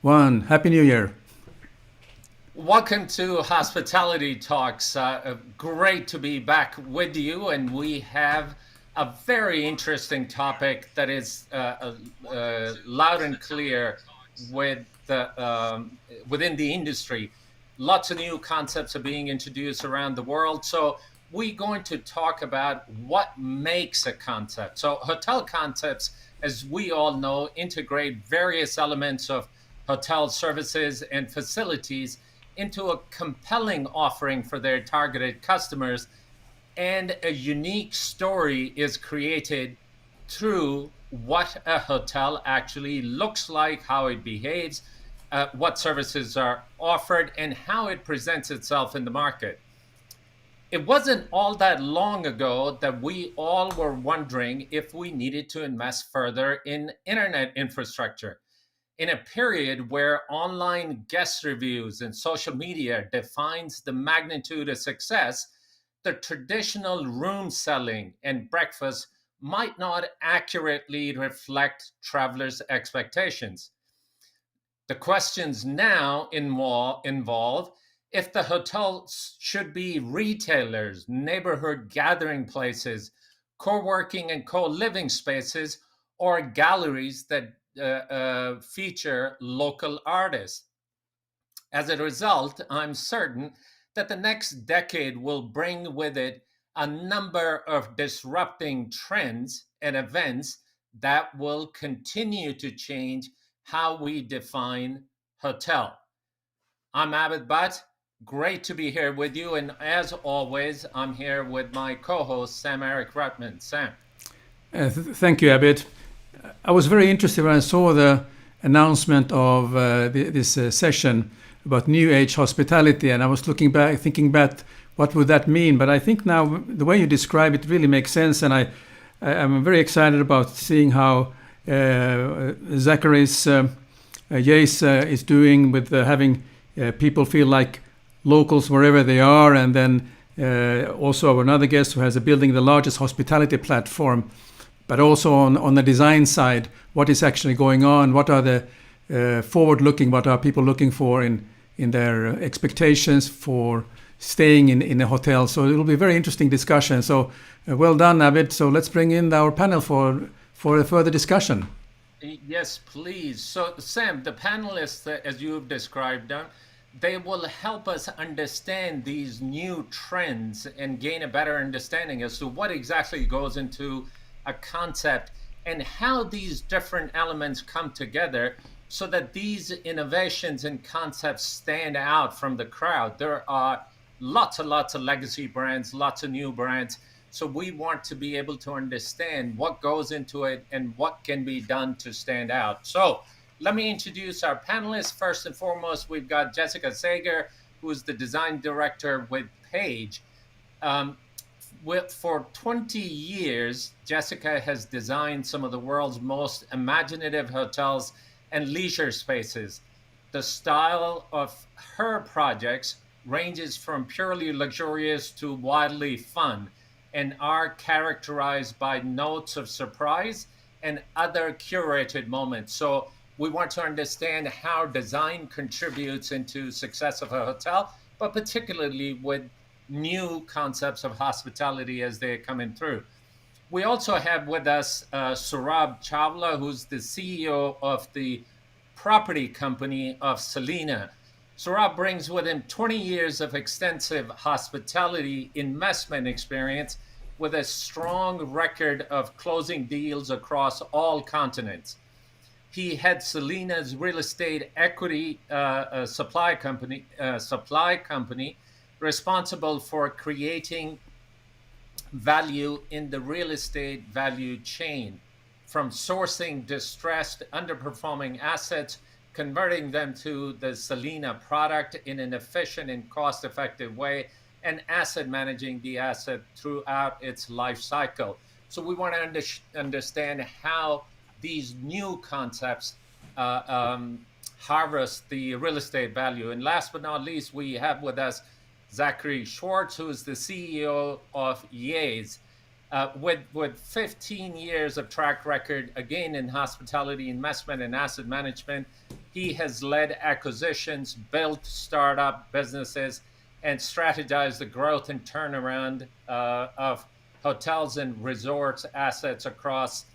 one. Happy New Year. Welcome to Hospitality Talks. Great to be back with you, and we have a very interesting topic that is loud and clear with within the industry. Lots of new concepts are being introduced around the world. So we're going to talk about what makes a concept. So hotel concepts, as we all know, integrate various elements of hotel services and facilities into a compelling offering for their targeted customers, and a unique story is created through what a hotel actually looks like, how it behaves, what services are offered, and how it presents itself in the market. It wasn't all that long ago that we all were wondering if we needed to invest further in internet infrastructure. In a period where online guest reviews and social media defines the magnitude of success, the traditional room selling and breakfast might not accurately reflect travelers' expectations. The questions now involve if the hotels should be retailers, neighborhood gathering places, co working and co living spaces, or galleries that feature local artists. As a result, I'm certain that the next decade will bring with it a number of disrupting trends and events that will continue to change how we define hotel. I'm Abid Bhatt. Great to be here with you. And as always, I'm here with my co host, Sam Eric Rutman. Sam. Thank you, Abid. I was very interested when I saw the announcement of this session about New Age hospitality, and I was looking back, thinking back, what would that mean? But I think now the way you describe it really makes sense, and I'm very excited about seeing how Zachary Schwartz is doing with having people feel like locals wherever they are, and then also another guest who has building the largest hospitality platform, but also on the design side, what is actually going on? What are the forward-looking? What are people looking for in their expectations for staying in a hotel? So it will be a very interesting discussion. So well done, Abid. So let's bring in our panel for a further discussion. Yes, please. So, Sam, the panelists, as you've described them, they will help us understand these new trends and gain a better understanding as to what exactly goes into a concept and how these different elements come together so that these innovations and concepts stand out from the crowd. There are lots and lots of legacy brands, lots of new brands. So we want to be able to understand what goes into it and what can be done to stand out. So let me introduce our panelists. First and foremost, we've got Jessica Sager, who is the design director with Page. For 20 years, Jessica has designed some of the world's most imaginative hotels and leisure spaces. The style of her projects ranges from purely luxurious to wildly fun, and are characterized by notes of surprise and other curated moments. So we want to understand how design contributes into success of a hotel, but particularly with new concepts of hospitality as they're coming through. We also have with us Saurabh Chawla, who's the CEO of the property company of Selina. Saurabh brings with him 20 years of extensive hospitality investment experience with a strong record of closing deals across all continents. He heads Selina's real estate equity supply company, responsible for creating value in the real estate value chain, from sourcing distressed, underperforming assets, converting them to the Selina product in an efficient and cost effective way, and asset managing the asset throughout its life cycle. So we want to understand how these new concepts harvest the real estate value. And last but not least, we have with us Zachary Schwartz, who is the CEO of Yays, with 15 years of track record, again in hospitality investment and asset management. He has led acquisitions, built startup businesses, and strategized the growth and turnaround of hotels and resorts assets across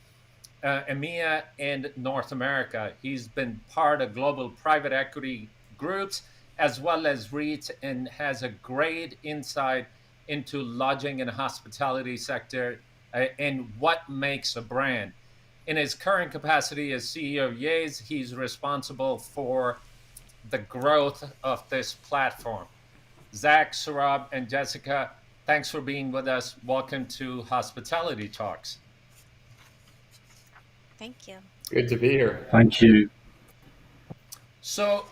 EMEA and North America. He's been part of global private equity groups as well as REITs and has a great insight into lodging and hospitality sector and what makes a brand. In his current capacity as CEO of Yays, he's responsible for the growth of this platform. Zach, Saurabh, and Jessica, thanks for being with us. Welcome to Hospitality Talks. Thank you. Good to be here. Thank you. So,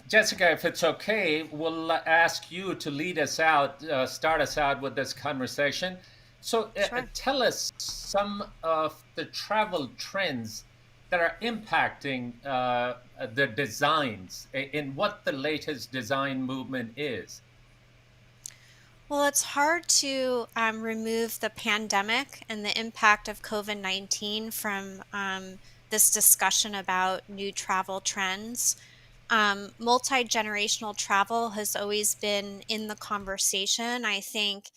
Jessica, if it's okay, we'll ask you to lead us out, start us out with this conversation. So, Sure. tell us some of the travel trends that are impacting the designs and what the latest design movement is. Well, it's hard to remove the pandemic and the impact of COVID-19 from this discussion about new travel trends. Multi-generational travel has always been in the conversation. I think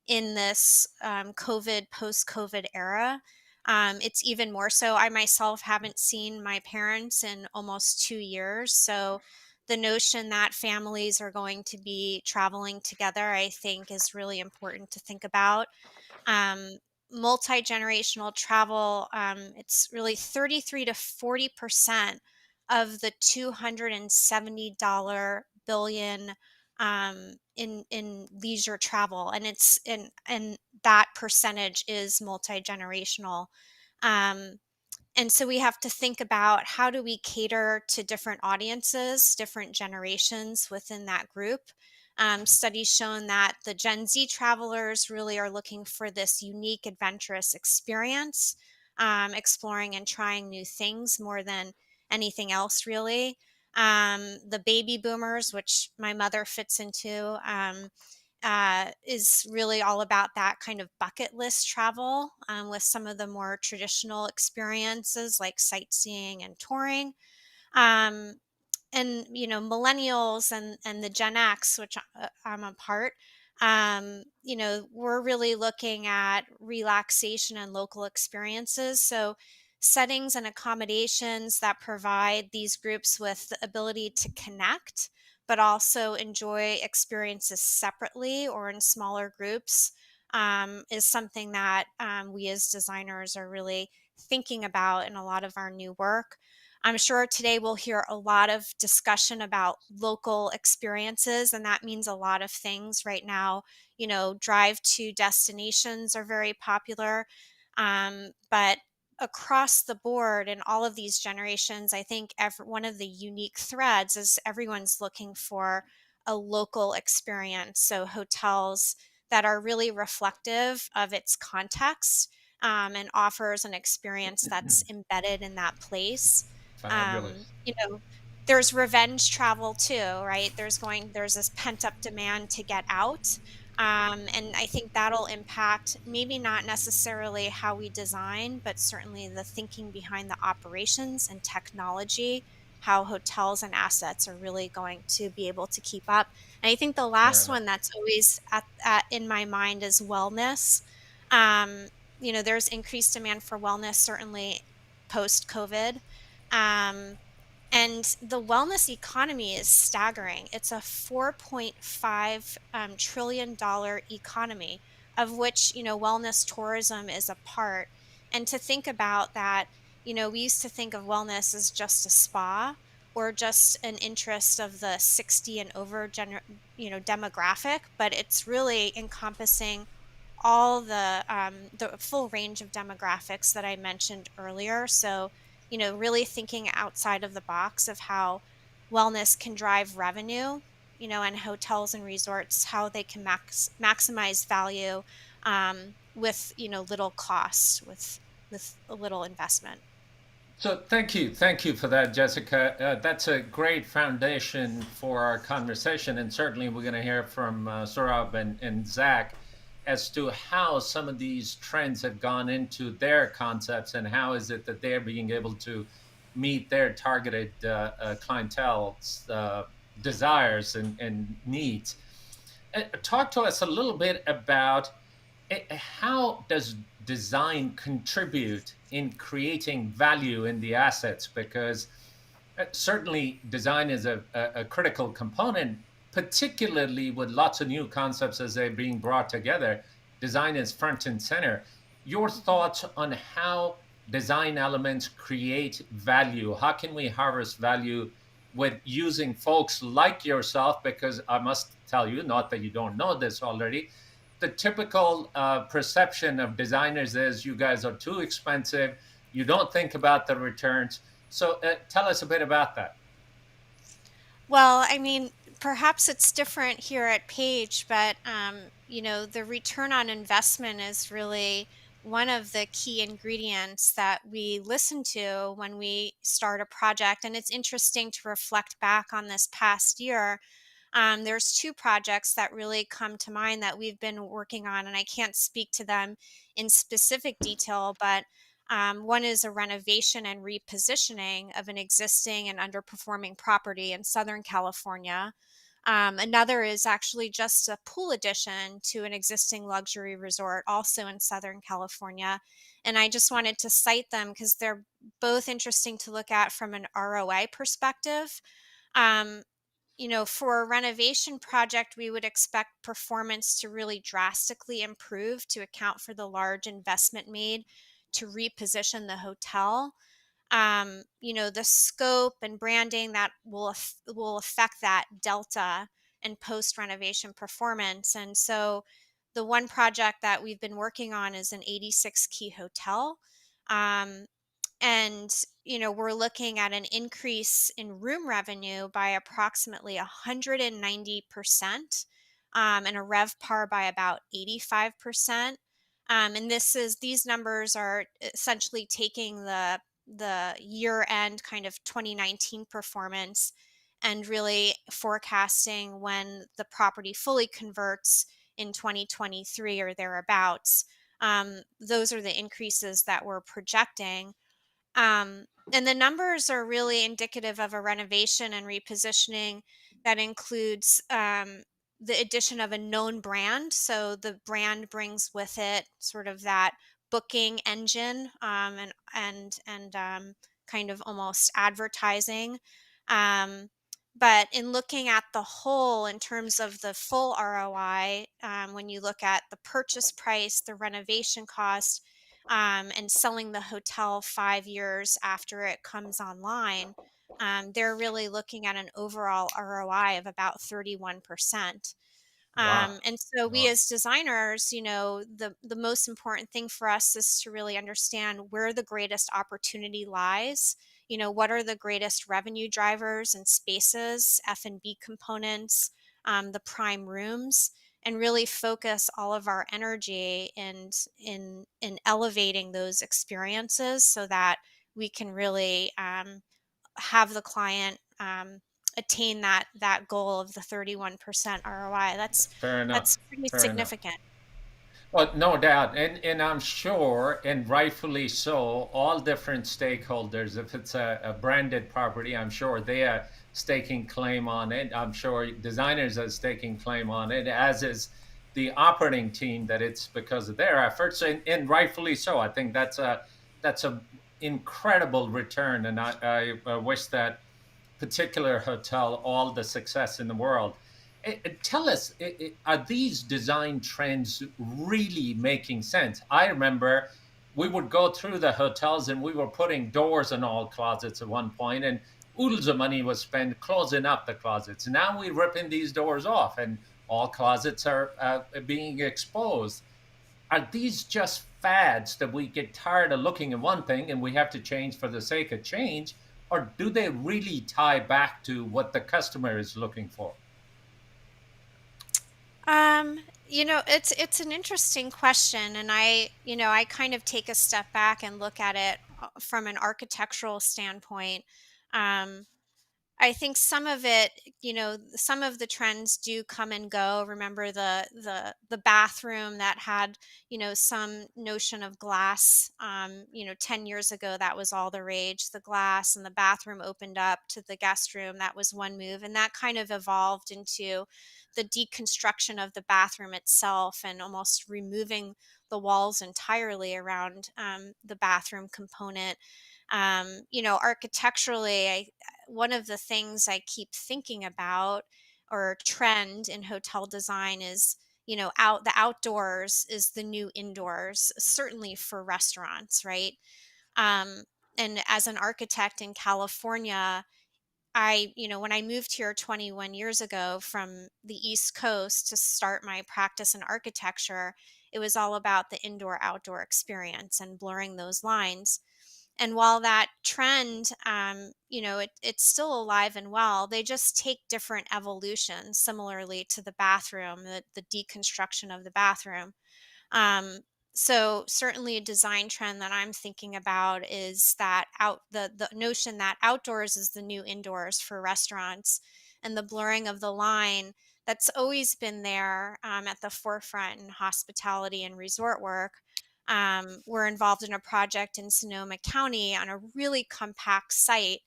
in this post-COVID era, it's even more so. I myself haven't seen my parents in almost 2 years. So the notion that families are going to be traveling together, I think, is really important to think about. Um, Multi-generational travel, it's really 33 to 40% of the $270 billion in leisure travel, and and that percentage is multi-generational. Um, and so we have to think about how do we cater to different audiences, different generations within that group. Studies shown that the Gen Z travelers really are looking for this unique, adventurous experience, exploring and trying new things more than anything else, really. The baby boomers, which my mother fits into, is really all about that kind of bucket list travel with some of the more traditional experiences like sightseeing and touring. Um, and millennials and the Gen X, which I'm a part, we're really looking at relaxation and local experiences. So settings and accommodations that provide these groups with the ability to connect but also enjoy experiences separately or in smaller groups, is something that we as designers are really thinking about in a lot of our new work. I'm sure today we'll hear a lot of discussion about local experiences, and that means a lot of things right now. Drive to destinations are very popular, but across the board in all of these generations, I think one of the unique threads is everyone's looking for a local experience. So hotels that are really reflective of its context, and offers an experience that's embedded in that place. Fabulous. You know, there's revenge travel too, right? There's this pent up demand to get out. And I think that'll impact maybe not necessarily how we design, but certainly the thinking behind the operations and technology, how hotels and assets are really going to be able to keep up. And I think the Fair last enough. one that's always in my mind is wellness. Um, there's increased demand for wellness, certainly post COVID. Um, and the wellness economy is staggering. It's a $4.5 trillion economy, of which, wellness tourism is a part. And to think about that, we used to think of wellness as just a spa or just an interest of the 60 and over demographic, but it's really encompassing all the full range of demographics that I mentioned earlier. So, really thinking outside of the box of how wellness can drive revenue, and hotels and resorts, how they can maximize value, with, little cost, with a little investment. So thank you for that, Jessica. That's a great foundation for our conversation, and certainly we're going to hear from Saurabh and Zach as to how some of these trends have gone into their concepts and how is it that they're being able to meet their targeted clientele's desires and needs. Talk to us a little bit about how does design contribute in creating value in the assets? Because certainly design is a critical component, particularly with lots of new concepts as they're being brought together. Design is front and center. Your thoughts on how design elements create value? How can we harvest value with using folks like yourself? Because I must tell you, not that you don't know this already, the typical perception of designers is you guys are too expensive. You don't think about the returns. So tell us a bit about that. Well, I mean, perhaps it's different here at Page, but the return on investment is really one of the key ingredients that we listen to when we start a project. And it's interesting to reflect back on this past year. There's two projects that really come to mind that we've been working on, and I can't speak to them in specific detail, but one is a renovation and repositioning of an existing and underperforming property in Southern California. Another is actually just a pool addition to an existing luxury resort, also in Southern California. And I just wanted to cite them because they're both interesting to look at from an ROI perspective. Um, for a renovation project, we would expect performance to really drastically improve to account for the large investment made to reposition the hotel. The scope and branding that will affect that delta and post renovation performance. And so, the one project that we've been working on is an 86 key hotel. Um, and, we're looking at an increase in room revenue by approximately 190%, and a RevPAR by about 85%. And these numbers are essentially taking the year end kind of 2019 performance and really forecasting when the property fully converts in 2023 or thereabouts. Those are the increases that we're projecting. And the numbers are really indicative of a renovation and repositioning that includes the addition of a known brand. So the brand brings with it sort of that booking engine, and kind of almost advertising. Um, but in looking at the whole, in terms of the full ROI, when you look at the purchase price, the renovation cost, and selling the hotel 5 years after it comes online, they're really looking at an overall ROI of about 31%. Wow. And so we Wow. as designers, the most important thing for us is to really understand where the greatest opportunity lies. What are the greatest revenue drivers and spaces, F&B components, the prime rooms, and really focus all of our energy in elevating those experiences so that we can really have the client attain that goal of the 31% ROI. Fair enough. That's pretty Fair enough. significant. Well, no doubt, and I'm sure, and rightfully so, all different stakeholders. If it's a branded property, I'm sure they are staking claim on it. I'm sure designers are staking claim on it, as is the operating team. That it's because of their efforts, and rightfully so. I think that's a incredible return, and I wish that particular hotel all the success in the world. Tell us, are these design trends really making sense? I remember we would go through the hotels and we were putting doors in all closets at one point, and oodles of money was spent closing up the closets. Now we're ripping these doors off, and all closets are being exposed. Are these just fads that we get tired of looking at one thing and we have to change for the sake of change? Or do they really tie back to what the customer is looking for? It's an interesting question, and I kind of take a step back and look at it from an architectural standpoint. Um, I think some of it, some of the trends do come and go. Remember the bathroom that had, some notion of glass. 10 years ago, that was all the rage. The glass and the bathroom opened up to the guest room. That was one move, and that kind of evolved into the deconstruction of the bathroom itself and almost removing the walls entirely around the bathroom component. Architecturally, one of the things I keep thinking about or trend in hotel design is, the outdoors is the new indoors, certainly for restaurants, right? Um, and as an architect in California, when I moved here 21 years ago from the East Coast to start my practice in architecture, it was all about the indoor outdoor experience and blurring those lines. And while that trend, it's still alive and well, they just take different evolutions, similarly to the bathroom, the deconstruction of the bathroom. Um, so certainly a design trend that I'm thinking about is that the notion that outdoors is the new indoors for restaurants, and the blurring of the line that's always been there at the forefront in hospitality and resort work. We're involved in a project in Sonoma County on a really compact site.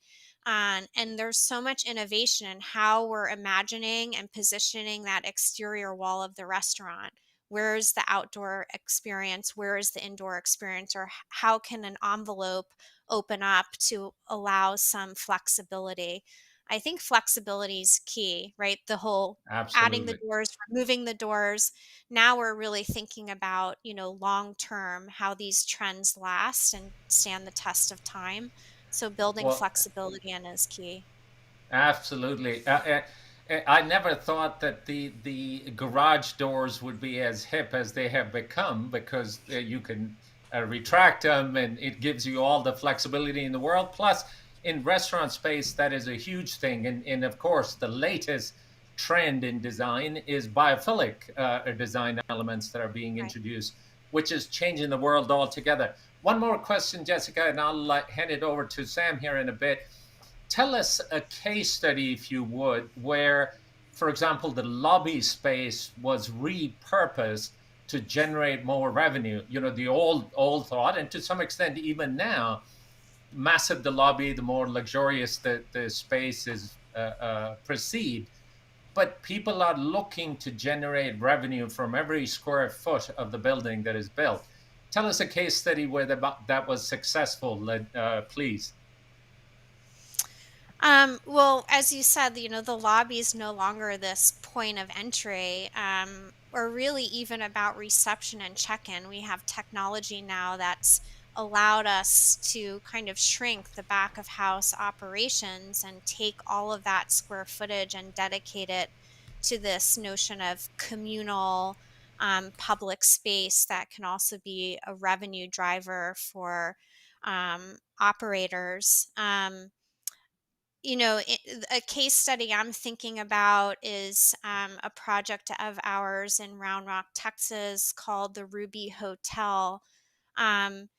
And there's so much innovation in how we're imagining and positioning that exterior wall of the restaurant. Where is the outdoor experience? Where is the indoor experience? Or how can an envelope open up to allow some flexibility? I think flexibility is key, right? The whole adding the Absolutely. doors, removing the doors. Now we're really thinking about, long term, how these trends last and stand the test of time. So building Well, flexibility in is key. absolutely. I never thought that the garage doors would be as hip as they have become, because you can retract them, and it gives you all the flexibility in the world. Plus, in restaurant space, that is a huge thing. And of course, the latest trend in design is biophilic design elements that are being Right. introduced, which is changing the world altogether. One more question, Jessica, and I'll hand it over to Sam here in a bit. Tell us a case study, if you would, where, for example, the lobby space was repurposed to generate more revenue. The old thought, and to some extent even now, massive the lobby, the more luxurious the space is perceived. But people are looking to generate revenue from every square foot of the building that is built. Tell us a case study where that was successful, please. Well, as you said, the lobby is no longer this point of entry, or really even about reception and check-in. We have technology now that's allowed us to kind of shrink the back of house operations and take all of that square footage and dedicate it to this notion of communal, public space that can also be a revenue driver for operators. A case study I'm thinking about is a project of ours in Round Rock, Texas, called the Ruby Hotel, um,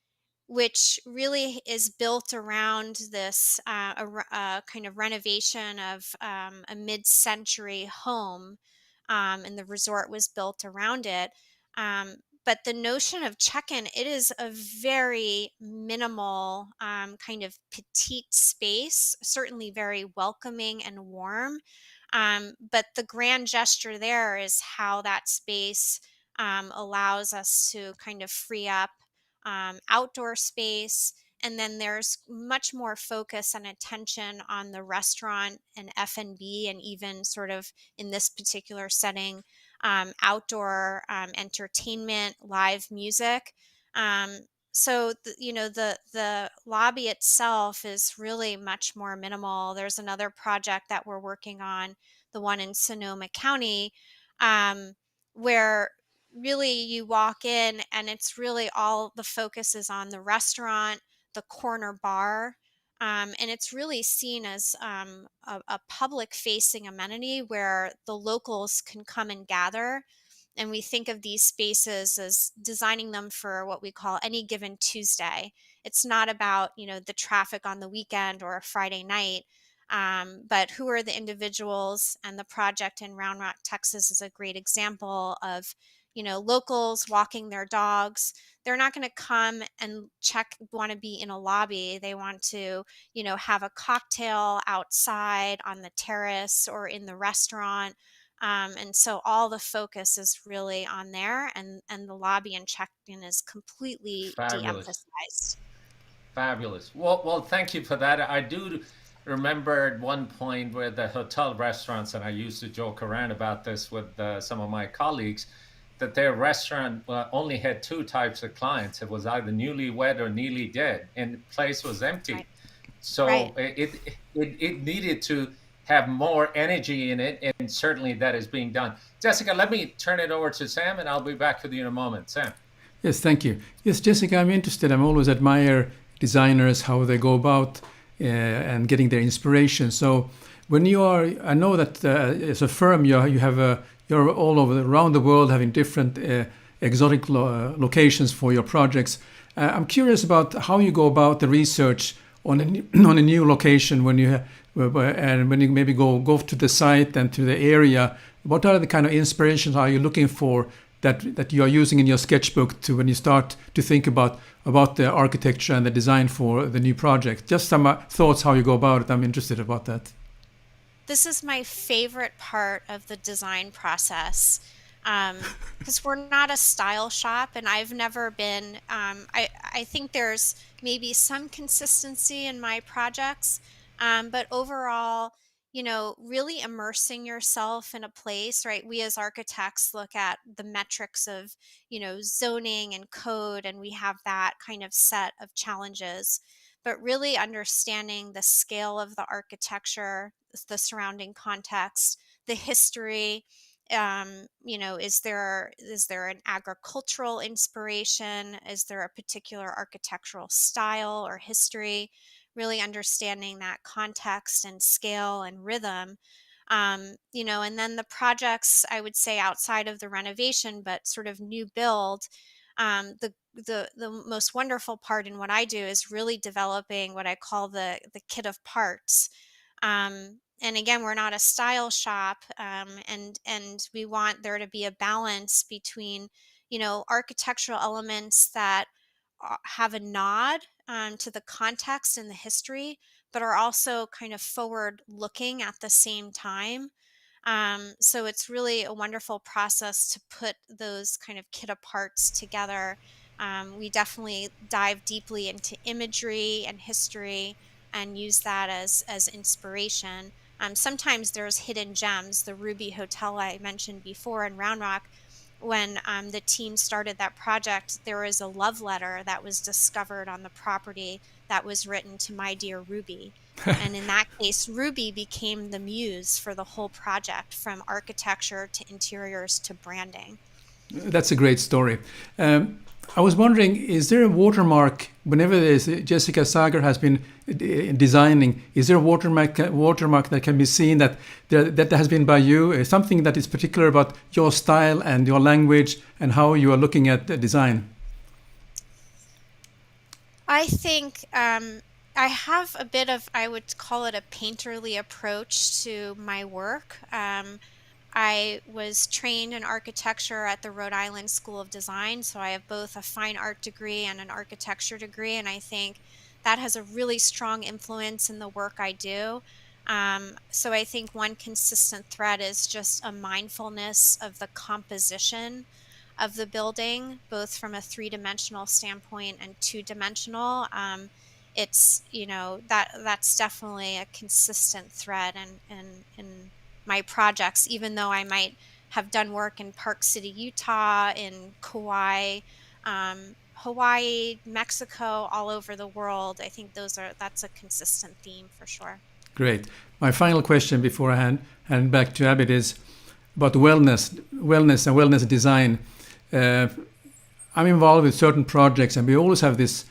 which really is built around this kind of renovation of a mid-century home, and the resort was built around it. But the notion of check-in, it is a very minimal, kind of petite space, certainly very welcoming and warm. But the grand gesture there is how that space allows us to kind of free up outdoor space. And then there's much more focus and attention on the restaurant and F&B, and even sort of in this particular setting, outdoor entertainment, live music. Um, so the lobby itself is really much more minimal. There's another project that we're working on, the one in Sonoma County, um, where really you walk in and it's really all the focus is on the restaurant, the corner bar. And it's really seen as a public facing amenity where the locals can come and gather. And we think of these spaces as designing them for what we call any given Tuesday. It's not about, the traffic on the weekend or a Friday night. But who are the individuals? And the project in Round Rock, Texas is a great example of, locals walking their dogs. They're not going to come and want to be in a lobby. They want to, have a cocktail outside on the terrace or in the restaurant. And so all the focus is really on there, and the lobby and check-in is completely Fabulous. de-emphasized. Fabulous. Well, thank you for that. I do remember at one point where the hotel restaurants, and I used to joke around about this with some of my colleagues, that their restaurant only had two types of clients. It was either newlywed or nearly dead, and the place was empty. Right. So Right. it needed to have more energy in it, and certainly that is being done. Jessica, let me turn it over to Sam, and I'll be back with you in a moment. Sam. Yes, thank you. Yes, Jessica, I'm interested. I'm always admire designers, how they go about and getting their inspiration. So when you are, I know that as a firm, you're all over around the world having different exotic locations for your projects. I'm curious about how you go about the research on a new location when you maybe go to the site and to the area. What are the kind of inspirations are you looking for that you are using in your sketchbook to when you start to think about the architecture and the design for the new project? Just some thoughts how you go about it. I'm interested about that. This is my favorite part of the design process, because we're not a style shop, and I've never been. I think there's maybe some consistency in my projects, but overall, really immersing yourself in a place, right? We as architects look at the metrics of, zoning and code, and we have that kind of set of challenges. But really understanding the scale of the architecture, the surrounding context, the history. Is there an agricultural inspiration? Is there a particular architectural style or history? Really understanding that context and scale and rhythm. And then the projects, I would say, outside of the renovation, but sort of new build. The most wonderful part in what I do is really developing what I call the kit of parts. And again, we're not a style shop, and we want there to be a balance between, architectural elements that have a nod to the context and the history, but are also kind of forward looking at the same time. So it's really a wonderful process to put those kind of kit of parts together. We definitely dive deeply into imagery and history and use that as inspiration. Sometimes there's hidden gems. The Ruby Hotel I mentioned before in Round Rock, when the team started that project, there was a love letter that was discovered on the property that was written to my dear Ruby. And in that case, Ruby became the muse for the whole project, from architecture to interiors to branding. That's a great story. I was wondering, is there a watermark, whenever Jessica Sager has been designing, is there a watermark that can be seen that has been by you, something that is particular about your style and your language and how you are looking at the design? I think I have a bit of, I would call it a painterly approach to my work. I was trained in architecture at the Rhode Island School of Design, so I have both a fine art degree and an architecture degree, and I think that has a really strong influence in the work I do. So I think one consistent thread is just a mindfulness of the composition of the building, both from a three-dimensional standpoint and two-dimensional. It's, that's definitely a consistent thread in my projects, even though I might have done work in Park City, Utah, in Kauai, Hawaii, Mexico, all over the world. I think that's a consistent theme for sure. Great. My final question before I hand back to Abid is about wellness and wellness design. I'm involved with certain projects, and we always have this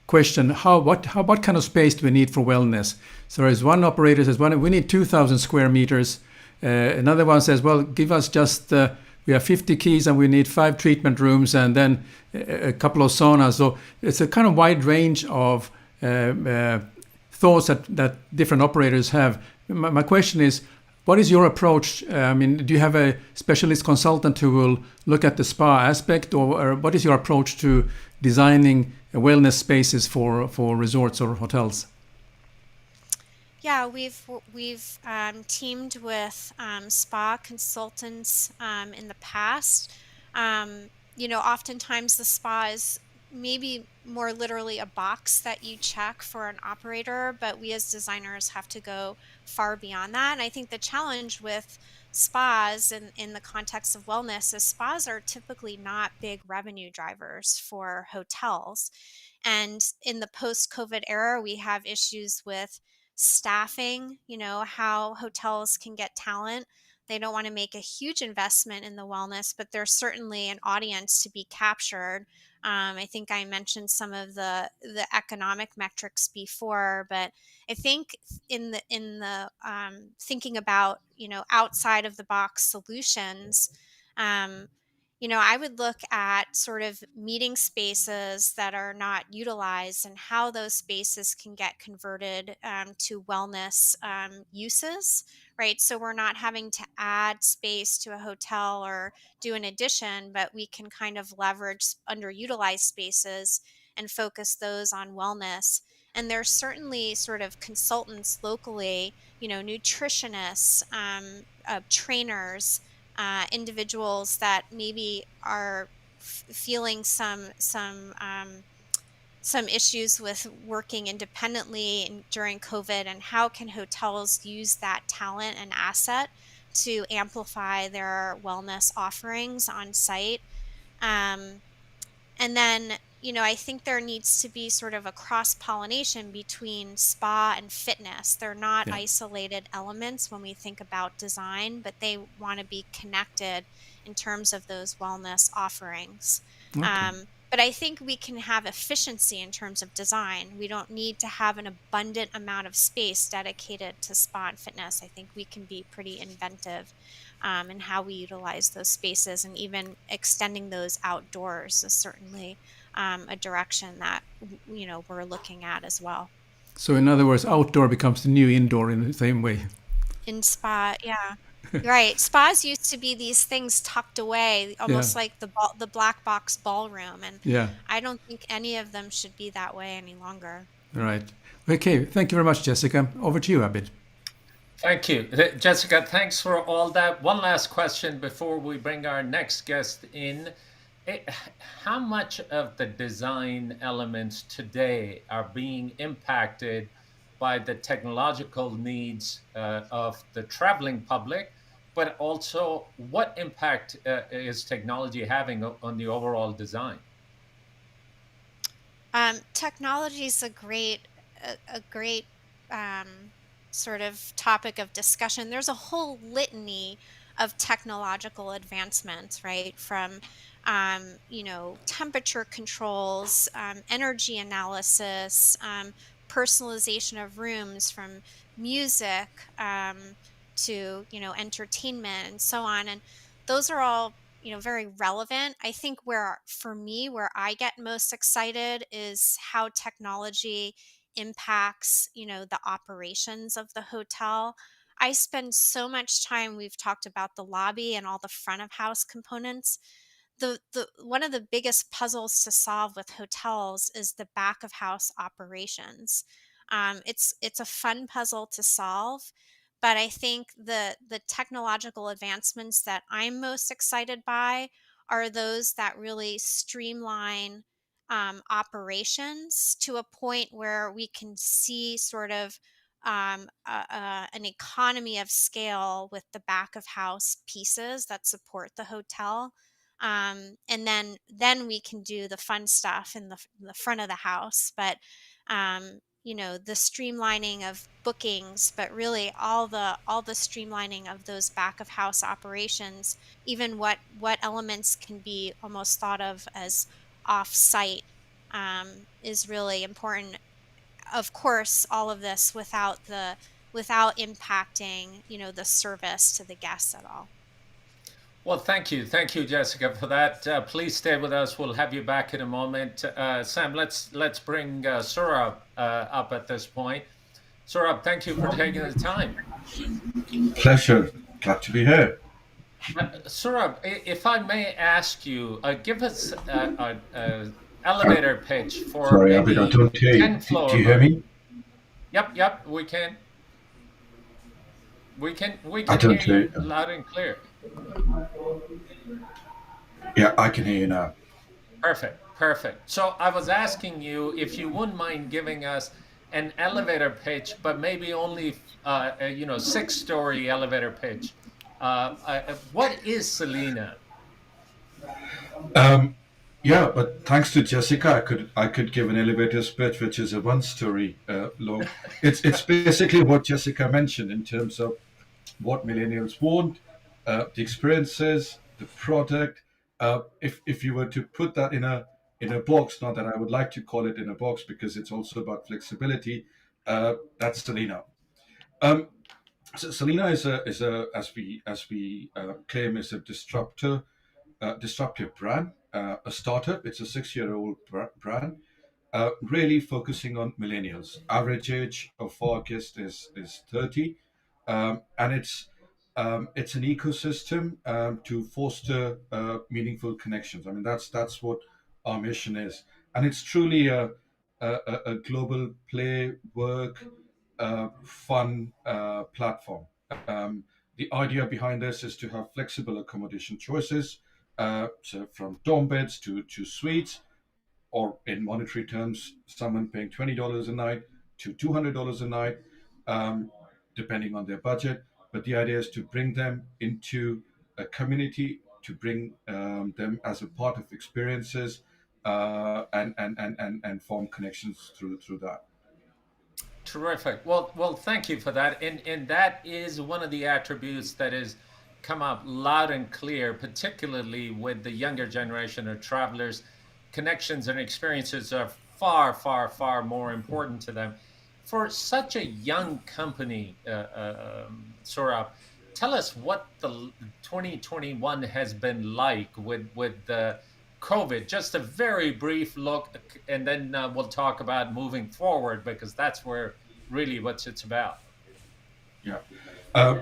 question: what kind of space do we need for wellness? So there's one operator says, we need 2,000 square meters. Another one says, well, give us just we have 50 keys and we need 5 treatment rooms and then a couple of saunas. So it's a kind of wide range of thoughts that different operators have. My question is, what is your approach? Do you have a specialist consultant who will look at the spa aspect, or what is your approach to designing wellness spaces for resorts or hotels? Yeah, we've teamed with spa consultants in the past. Oftentimes the spa is maybe more literally a box that you check for an operator, but we as designers have to go far beyond that. And I think the challenge with spas in the context of wellness is spas are typically not big revenue drivers for hotels. And in the post-COVID era, we have issues with staffing, how hotels can get talent. They don't want to make a huge investment in the wellness, but there's certainly an audience to be captured. I think I mentioned some of the economic metrics before, but I think in the thinking about outside of the box solutions, um, I would look at sort of meeting spaces that are not utilized and how those spaces can get converted to wellness uses, right? So we're not having to add space to a hotel or do an addition, but we can kind of leverage underutilized spaces and focus those on wellness. And there's certainly sort of consultants locally, nutritionists, trainers, individuals that maybe are feeling some issues with working independently during COVID, and how can hotels use that talent and asset to amplify their wellness offerings on site. Um, and then, I think there needs to be sort of a cross-pollination between spa and fitness. They're not Yeah. isolated elements when we think about design, but they want to be connected in terms of those wellness offerings. Okay. But I think we can have efficiency in terms of design. We don't need to have an abundant amount of space dedicated to spa and fitness. I think we can be pretty inventive in how we utilize those spaces, and even extending those outdoors is certainly a direction that we're looking at as well. So in other words, outdoor becomes the new indoor in the same way. In spa, yeah. Right. Spas used to be these things tucked away, Yeah. almost like the black box ballroom, and Yeah. I don't think any of them should be that way any longer. Right. Okay. Thank you very much, Jessica. Over to you, Abid. Thank you. Jessica, thanks for all that. One last question before we bring our next guest in. How much of the design elements today are being impacted by the technological needs of the traveling public, but also what impact is technology having on the overall design? Technology is a great um, sort of topic of discussion. There's a whole litany of technological advancements, right? From temperature controls, energy analysis, personalization of rooms, from music to entertainment and so on. And those are all very relevant. I think for me, where I get most excited is how technology impacts the operations of the hotel. I spend so much time, we've talked about the lobby and all the front of house components. The one of the biggest puzzles to solve with hotels is the back of house operations. It's a fun puzzle to solve, but I think the technological advancements that I'm most excited by are those that really streamline operations to a point where we can see sort of an economy of scale with the back of house pieces that support the hotel. And then we can do the fun stuff in the front of the house. But the streamlining of bookings, but really all the streamlining of those back of house operations, even what elements can be almost thought of as off site, is really important. Of course, all of this without impacting the service to the guests at all. Well, thank you, Jessica, for that. Please stay with us. We'll have you back in a moment. Sam, let's bring Saurabh up at this point. Saurabh, thank you for taking the time. Pleasure. Glad to be here. Saurabh, if I may ask you, give us an elevator pitch for Sorry, Abid, I maybe don't hear you. 10 Do floor. you hear me? Yep, we can. We I can hear don't hear you you. loud and clear. Yeah, I can hear you now. Perfect. So I was asking you if you wouldn't mind giving us an elevator pitch, but maybe only 6-story elevator pitch. What is Selina? Yeah, but thanks to Jessica, I could give an elevator pitch, which is a one-story long. It's basically what Jessica mentioned in terms of what millennials want, the experiences, the product. If you were to put that in a box, not that I would like to call it in a box because it's also about flexibility. That's Selena. Um, so Selena is a as we claim is a disruptive brand, a startup. It's a 6-year-old brand, really focusing on millennials. Average age of our guest is 30, and it's an ecosystem to foster meaningful connections. I mean, that's what our mission is, and it's truly a global play, work, fun platform. Um, the idea behind this is to have flexible accommodation choices, so from dorm beds to suites, or in monetary terms, someone paying $20 a night to $200 a night, um, depending on their budget. But the idea is to bring them into a community, to bring them as a part of experiences, and form connections through that. Terrific. Well, thank you for that. And that is one of the attributes that has come up loud and clear, particularly with the younger generation of travelers. Connections and experiences are far more important to them. For such a young company, Saurabh, tell us what the 2021 has been like with the COVID. Just a very brief look, and then we'll talk about moving forward because that's where really what it's about. Yeah.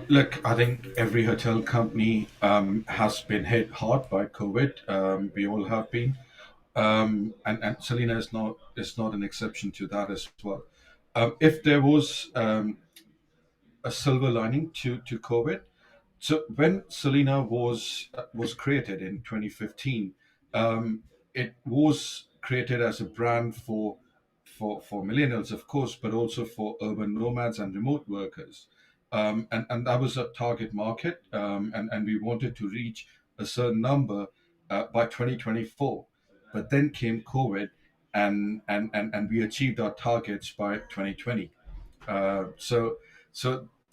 Look, I think every hotel company has been hit hard by COVID. We all have been, and Selena is not an exception to that as well. If there was a silver lining to COVID, so when Selena was created in 2015, it was created as a brand for millennials, of course, but also for urban nomads and remote workers. And that was a target market, and we wanted to reach a certain number by 2024. But then came COVID, and we achieved our targets by 2020. So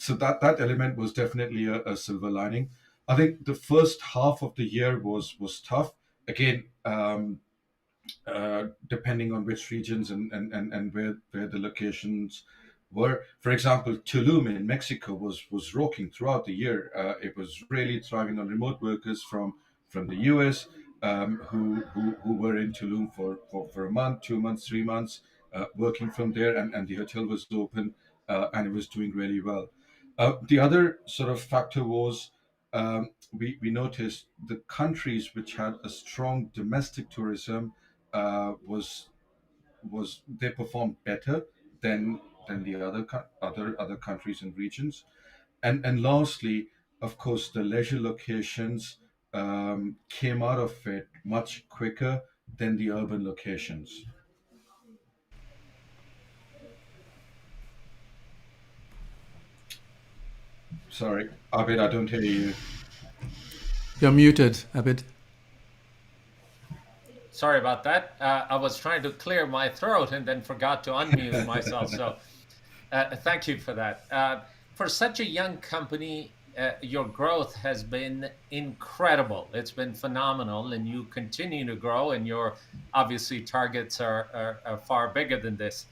that element was definitely a silver lining. I think the first half of the year was tough. Again, depending on which regions and where the locations were. For example, Tulum in Mexico was rocking throughout the year. It was really thriving on remote workers from the US, who were in Tulum for a month, 2 months, 3 months, working from there, and the hotel was open, and it was doing really well. The other sort of factor was, we noticed the countries which had a strong domestic tourism was they performed better than the other countries and regions. And lastly, of course, the leisure locations came out of it much quicker than the urban locations. Sorry, Abid, I don't hear you. You're muted, Abid. Sorry about that. I was trying to clear my throat and then forgot to unmute myself. So thank you for that. For such a young company, your growth has been incredible. It's been phenomenal, and you continue to grow, and your obviously targets are far bigger than this.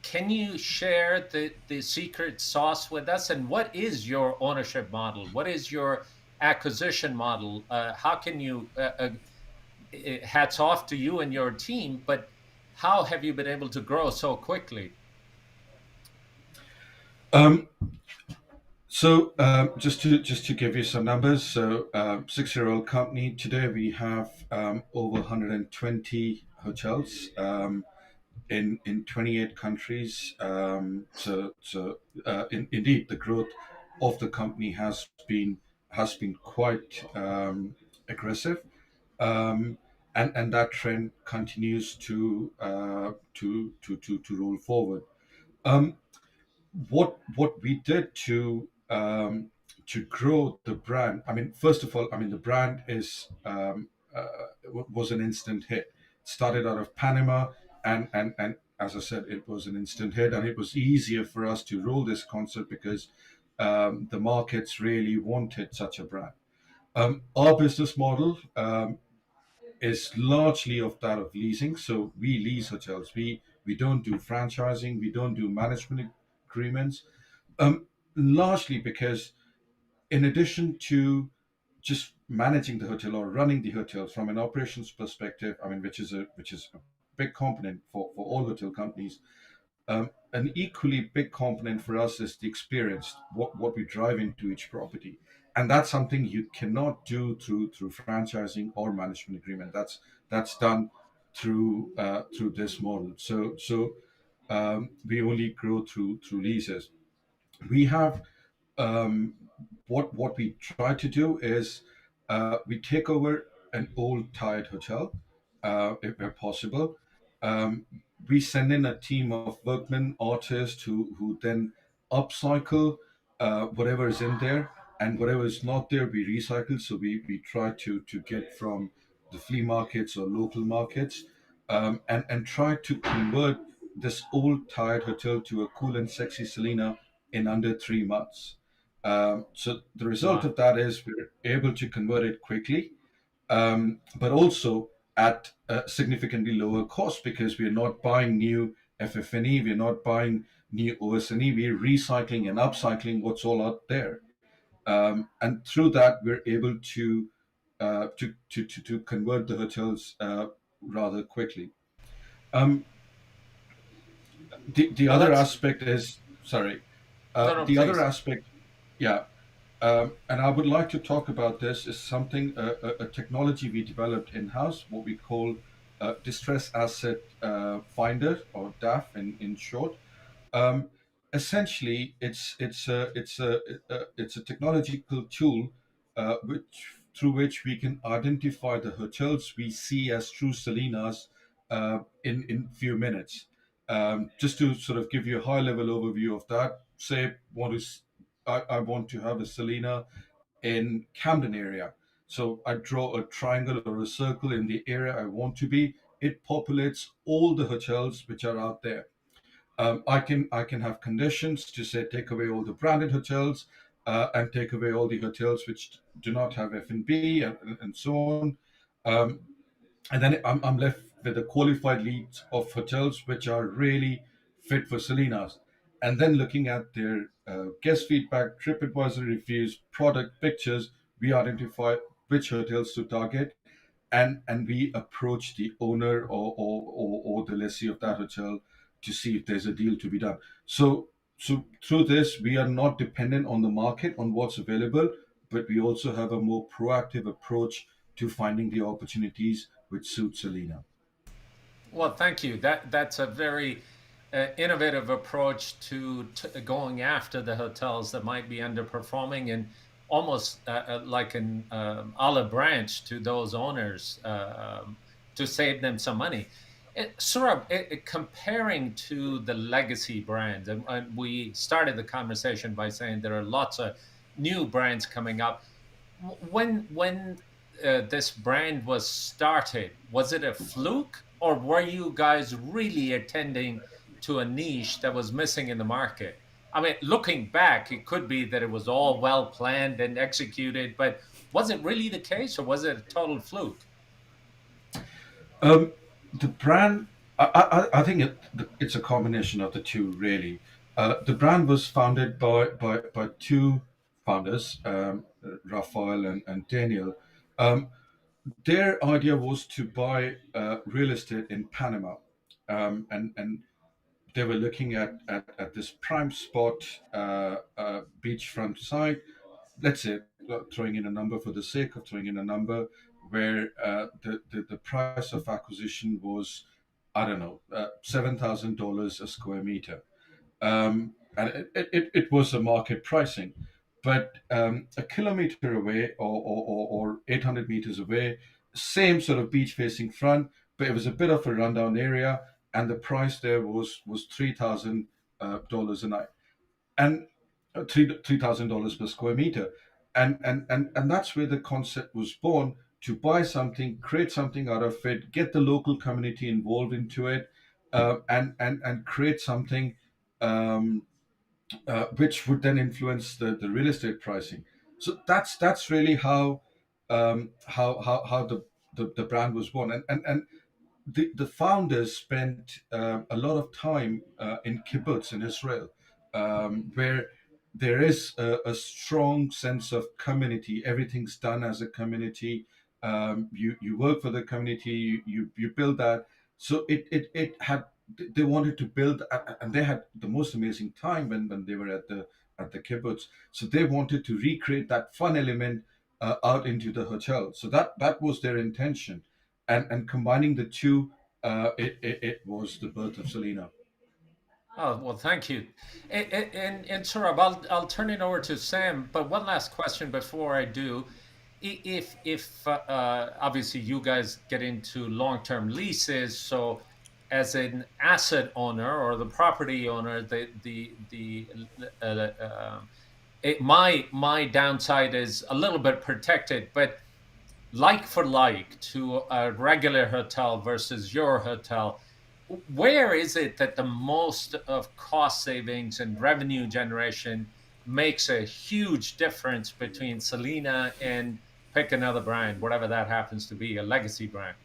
Can you share the secret sauce with us? And what is your ownership model? What is your acquisition model? How can you, hats off to you and your team, but how have you been able to grow so quickly? Um, just to give you some numbers, 6-year-old company today we have over 120 hotels in 28 countries. Indeed, the growth of the company has been quite aggressive, um, and that trend continues to roll forward. Um, what we did to grow the brand. I mean, first of all, I mean the brand was an instant hit. Started out of Panama, and as I said, it was an instant hit, and it was easier for us to roll this concept because the markets really wanted such a brand. Our business model is largely of that of leasing. So we lease hotels. We don't do franchising. We don't do management agreements. Um, Largely because, in addition to just managing the hotel or running the hotel from an operations perspective, I mean, which is a big component for all hotel companies. An equally big component for us is the experience, what we drive into each property, and that's something you cannot do through franchising or management agreement. That's done through this model. We only grow through leases. We have um, what we try to do is we take over an old tired hotel, if possible. Um, we send in a team of workmen, artists who then upcycle whatever is in there, and whatever is not there, we recycle. So we try to get from the flea markets or local markets, and try to convert this old tired hotel to a cool and sexy Selina in under 3 months. So the result Wow. of that is we're able to convert it quickly, but also at a significantly lower cost because we're not buying new FF&E, we're not buying new OS&E, we're recycling and upcycling what's all out there. And through that, we're able to convert the hotels rather quickly. Um, the Well, other that's aspect is, sorry, no, no, the other please. aspect, yeah, and I would like to talk about this is something a technology we developed in house, what we call distress asset finder, or DAF in short. Um, Essentially, it's a technological tool which through which we can identify the hotels we see as true Selinas in few minutes. Just to sort of give you a high level overview of that, say I want to have a Selina in Camden area. So I draw a triangle or a circle in the area I want to be. It populates all the hotels which are out there. I can have conditions to say take away all the branded hotels, and take away all the hotels which do not have F&B, and so on. Um, and then I'm left with a qualified lead of hotels which are really fit for Selinas. And then looking at their guest feedback, TripAdvisor reviews, product pictures, we identify which hotels to target, and we approach the owner or the lessee of that hotel to see if there's a deal to be done. So through this, we are not dependent on the market on what's available, but we also have a more proactive approach to finding the opportunities which suit Selena. Well, thank you. That's a very innovative approach to going after the hotels that might be underperforming, and almost like an olive branch to those owners to save them some money. Saurabh, comparing to the legacy brands, and we started the conversation by saying there are lots of new brands coming up. When this brand was started, was it a fluke, or were you guys really attending to a niche that was missing in the market? I mean, looking back, it could be that it was all well planned and executed, but was it really the case, or was it a total fluke? Um, the brand, I think it's a combination of the two, really. The brand was founded by two founders, Raphael and Daniel. Um, their idea was to buy real estate in Panama, and they were looking at this prime spot, beachfront site. Let's say, throwing in a number for the sake of throwing in a number, where the price of acquisition was, I don't know, $7,000 a square meter. And it was a market pricing. But a kilometer away, or 800 meters away, same sort of beach facing front, but it was a bit of a rundown area, and the price there was $3,000 a night, and $3,000 per square meter, and that's where the concept was born, to buy something, create something out of it, get the local community involved into it, and create something. Um, which would then influence the real estate pricing. So that's really how the brand was born, and the founders spent a lot of time in kibbutz in Israel, where there is a strong sense of community. Everything's done as a community. You work for the community. You build that. So it had, they wanted to build, and they had the most amazing time when they were at the kibbutz. So they wanted to recreate that fun element out into the hotel. So that was their intention, and combining the two, it was the birth of Selina. Oh, well, thank you. And Saurabh, I'll turn it over to Sam, but one last question before I do. If obviously you guys get into long-term leases, so as an asset owner or the property owner, uh, uh, my downside is a little bit protected, but like for like to a regular hotel versus your hotel, where is it that the most of cost savings and revenue generation makes a huge difference between Selina and pick another brand, whatever that happens to be, a legacy brand?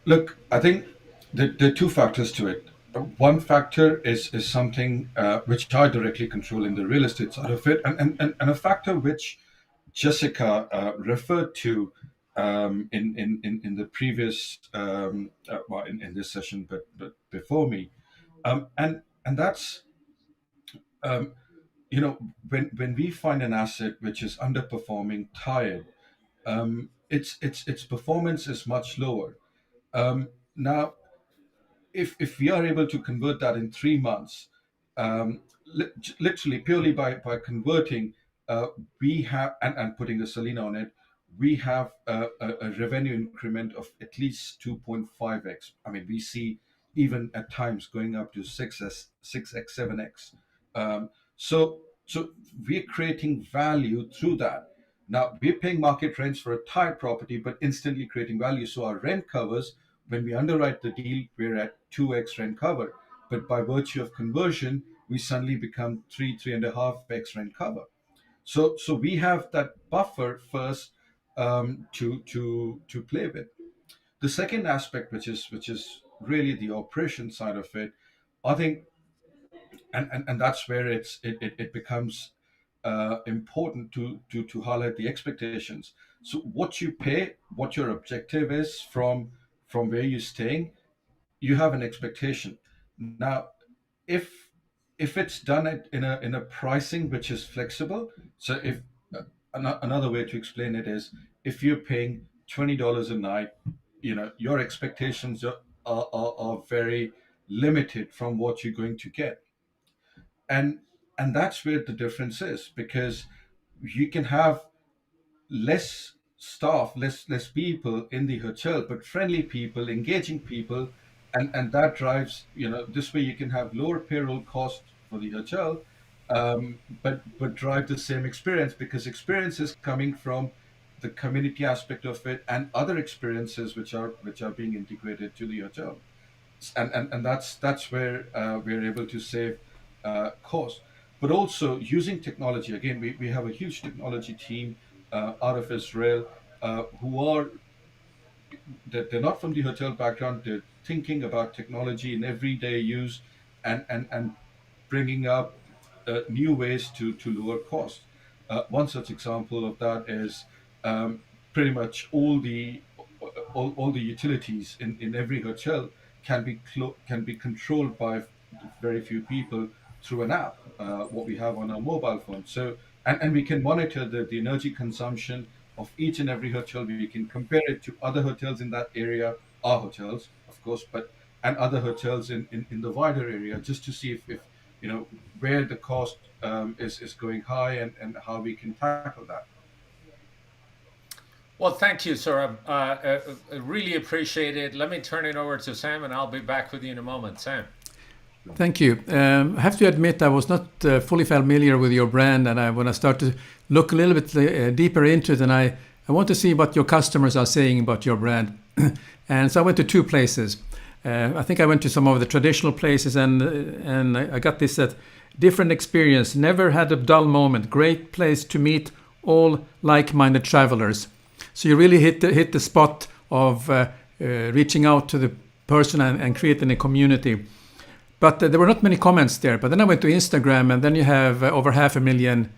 Look, I think there are two factors to it. One factor is something which I directly control in the real estate side of it, and a factor which Jessica referred to in the previous, well, in this session, but before me, and that's, um, when we find an asset which is underperforming, tired, its performance is much lower. Now, if we are able to convert that in 3 months, literally purely by converting, uh, we have, and putting the Selena on it, we have a revenue increment of at least 2.5x. I mean, we see even at times going up to 6x, 7x. So we're creating value through that. Now we're paying market rents for a tired property, but instantly creating value. So our rent covers, when we underwrite the deal, we're at 2x rent cover. But by virtue of conversion, we suddenly become 3.5x rent cover. So we have that buffer first, to play with. The second aspect, which is really the operation side of it, I think, and that's where it becomes important to highlight the expectations. So what you pay, what your objective is from where you're staying, you have an expectation. Now, if it's done in a pricing which is flexible, so if another way to explain it is, if you're paying $20 a night, your expectations are very limited from what you're going to get, and that's where the difference is, because you can have less staff, less people in the hotel, but friendly people, engaging people, and that drives, this way you can have lower payroll cost for the hotel, but drive the same experience, because experience is coming from the community aspect of it, and other experiences which are being integrated to the hotel, and that's where we're able to save cost. But also using technology. Again, we have a huge technology team out of Israel, who are, they're not from the hotel background. They're thinking about technology in everyday use, and bringing up new ways to lower cost. One such example of that is, pretty much all the utilities in every hotel. can be controlled by very few people through an app, what we have on our mobile phone. So and we can monitor the energy consumption of each and every hotel. We can compare it to other hotels in that area, our hotels, of course, but and other hotels in the wider area, just to see if where the cost is going high, and how we can tackle that. Well, thank you, Saurabh. I really appreciate it. Let me turn it over to Sam, and I'll be back with you in a moment. Sam. Thank you. I have to admit I was not fully familiar with your brand, and when I start to look a little bit deeper into it, and I want to see what your customers are saying about your brand. And so I went to two places. I think I went to some of the traditional places, and I got this different experience. Never had a dull moment. Great place to meet all like-minded travelers. So you really hit the spot of reaching out to the person and creating a community. But there were not many comments there. But then I went to Instagram, and then you have over 500,000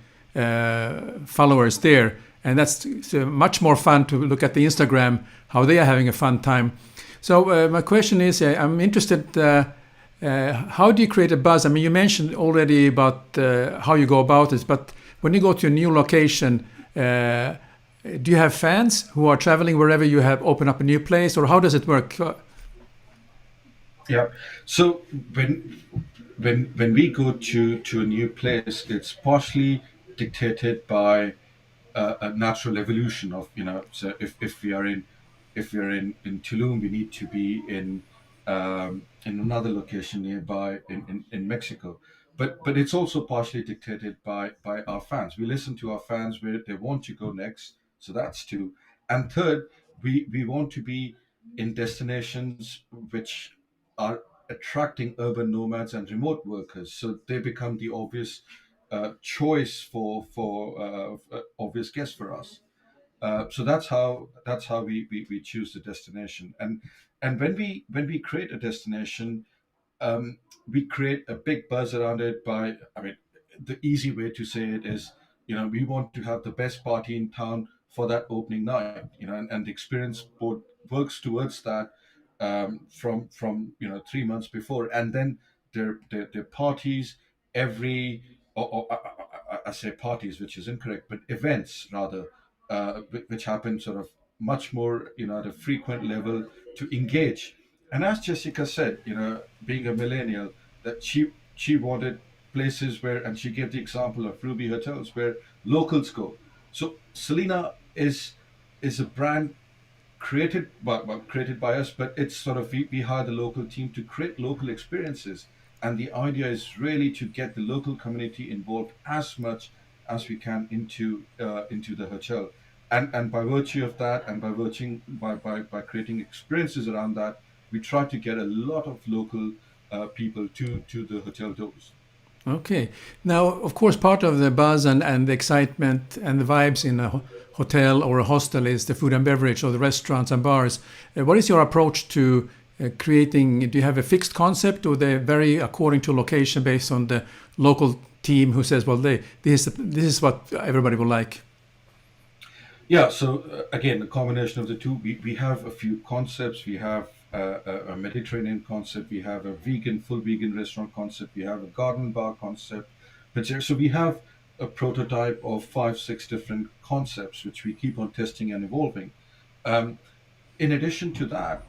followers there. And that's much more fun to look at the Instagram, how they are having a fun time. So my question is, I'm interested, how do you create a buzz? I mean, you mentioned already about how you go about it, but when you go to a new location, do you have fans who are traveling wherever you have opened up a new place, or how does it work? Yeah. So when we go to a new place, it's partially dictated by a natural evolution of, so if we are in Tulum, we need to be in another location nearby in Mexico. But it's also partially dictated by our fans. We listen to our fans where they want to go next. So that's two. And third, we want to be in destinations which are attracting urban nomads and remote workers. So they become the obvious choice for obvious guests for us. So that's how we choose the destination. And when we create a destination, we create a big buzz around it by, I mean, the easy way to say it is, we want to have the best party in town for that opening night, and the experience board works towards that, from 3 months before, and then their parties every, or I say parties, which is incorrect, but events rather, which happen sort of much more, at a frequent level to engage. And as Jessica said, being a millennial, that she wanted places where, and she gave the example of Ruby Hotels where locals go. So Selina is a brand created by us, but it's sort of, we hire the local team to create local experiences, and the idea is really to get the local community involved as much as we can into the hotel, and by virtue of that, and by creating experiences around that, we try to get a lot of local people to the hotel doors. Okay. Now, of course, part of the buzz and the excitement and the vibes in a hotel or a hostel is the food and beverage, or the restaurants and bars. What is your approach to creating? Do you have a fixed concept, or they vary according to location based on the local team who says, well, this is what everybody will like? Yeah. So again, a combination of the two. We have a few concepts. We have a Mediterranean concept. We have a full vegan restaurant concept. We have a garden bar concept. So we have a prototype of 5-6 different concepts, which we keep on testing and evolving. In addition to that,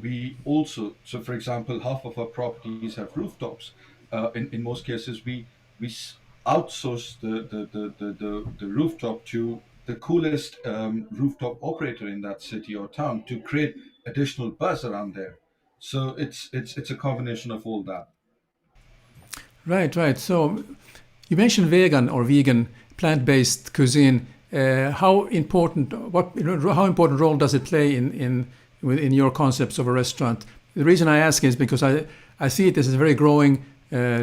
we also, so for example, half of our properties have rooftops. In most cases, we outsource the rooftop to the coolest rooftop operator in that city or town to create additional buzz around there. So it's a combination of all that. Right. So you mentioned vegan plant-based cuisine. How important role does it play in your concepts of a restaurant? The reason I ask is because I see it as a very growing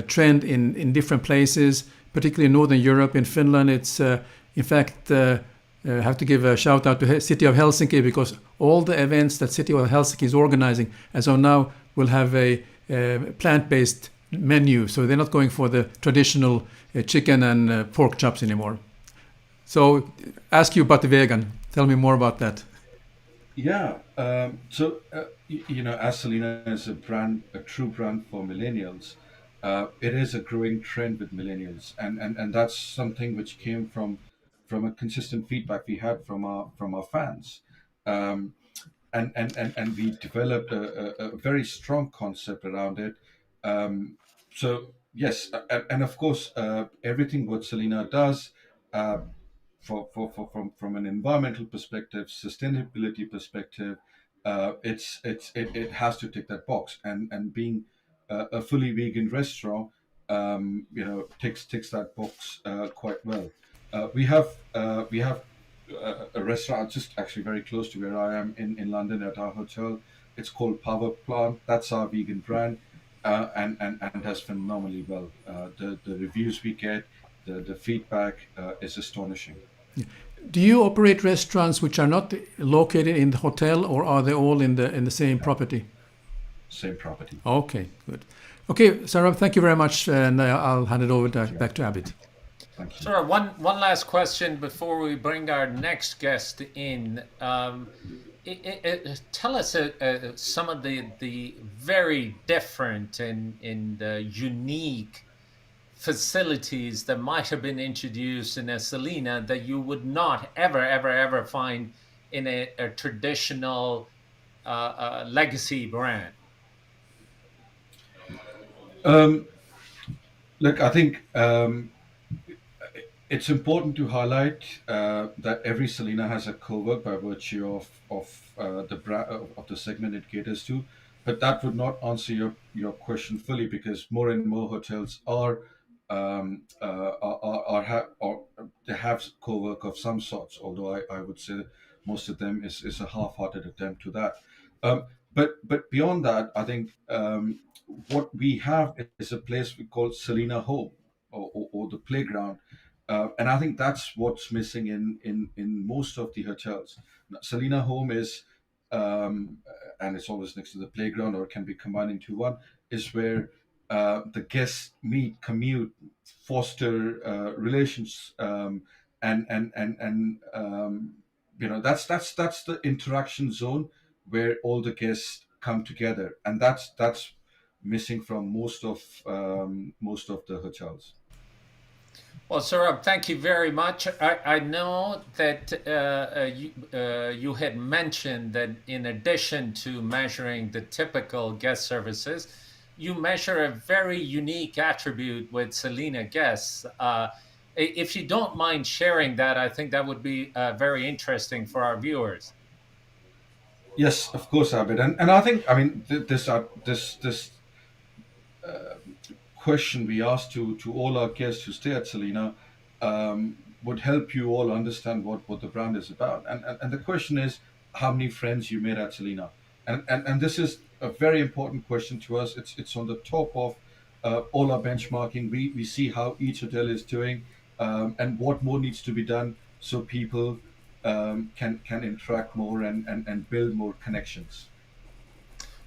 trend in different places, particularly in Northern Europe. In Finland, it's in fact, have to give a shout out to City of Helsinki, because all the events that City of Helsinki is organizing as of now will have a plant-based menu. So they're not going for the traditional chicken and pork chops anymore. So ask you about the vegan. Tell me more about that. Yeah. As Selina is a brand, a true brand for millennials, it is a growing trend with millennials, and that's something which came from a consistent feedback we had from our fans. Um, and we developed a very strong concept around it. So yes, and of course, everything what Selena does, uh, from an environmental perspective, sustainability perspective, it has to tick that box. And being a fully vegan restaurant, ticks that box quite well. We have a restaurant just actually very close to where I am in London at our hotel. It's called Power Plant. That's our vegan brand, and does phenomenally well. The reviews we get, the feedback is astonishing. Do you operate restaurants which are not located in the hotel, or are they all in the same property? Same property. Okay, good. Okay, Saurabh, thank you very much, and I'll hand it over back to Abid. Thank you. Sure. One last question before we bring our next guest in. Tell us some of the very different and unique facilities that might have been introduced in a Selena that you would not ever find in a traditional legacy brand. Um, Look, I think it's important to highlight that every Selena has a co-work by virtue of the segment it caters to, but that would not answer your question fully, because more and more hotels or they have co-work of some sorts. Although I would say most of them is a half-hearted attempt to that. Um, but beyond that, I think what we have is a place we call Selena Home, or the playground, and I think that's what's missing in most of the hotels. Now, Selena Home is, and it's always next to the playground, or it can be combined into one, is where the guests meet, commute, foster relations, and that's the interaction zone where all the guests come together, and that's missing from most of the hotels. Well, Saurabh, thank you very much. I know that you had mentioned that in addition to measuring the typical guest services, you measure a very unique attribute with Selena guests. If you don't mind sharing that, I think that would be very interesting for our viewers. Yes, of course, Abid, and I think, I mean, this question we asked to all our guests who stay at Selena would help you all understand what the brand is about. And the question is, how many friends you made at Selena? And this is a very important question to us. It's on the top of all our benchmarking. We see how each hotel is doing, and what more needs to be done so people can interact more and build more connections.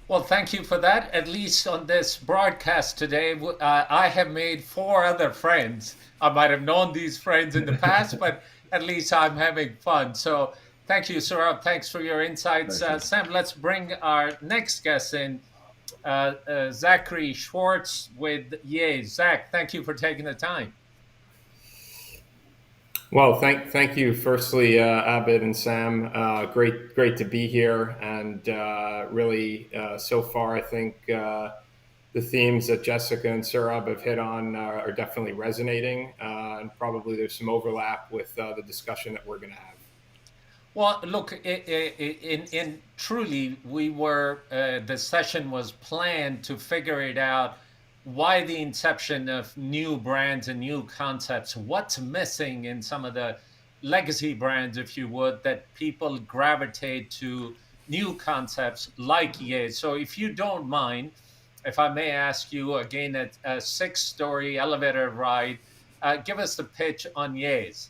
Well, thank you for that. At least on this broadcast today, I have made four other friends. I might have known these friends in the past, but at least I'm having fun. So thank you, Saurabh. Thanks for your insights. Pleasure. Sam, let's bring our next guest in, Zachary Schwartz with Yay. Zach, thank you for taking the time. Well, thank you, firstly, Abid and Sam. Great to be here, and really, so far, I think the themes that Jessica and Saurabh have hit on are definitely resonating, and probably there's some overlap with the discussion that we're going to have. Well, look, in truly, we were the session was planned to figure it out. Why the inception of new brands and new concepts? What's missing in some of the legacy brands, if you would, that people gravitate to new concepts like Ye? So, if you don't mind, if I may ask you again, a six-story elevator ride, give us the pitch on Ye's.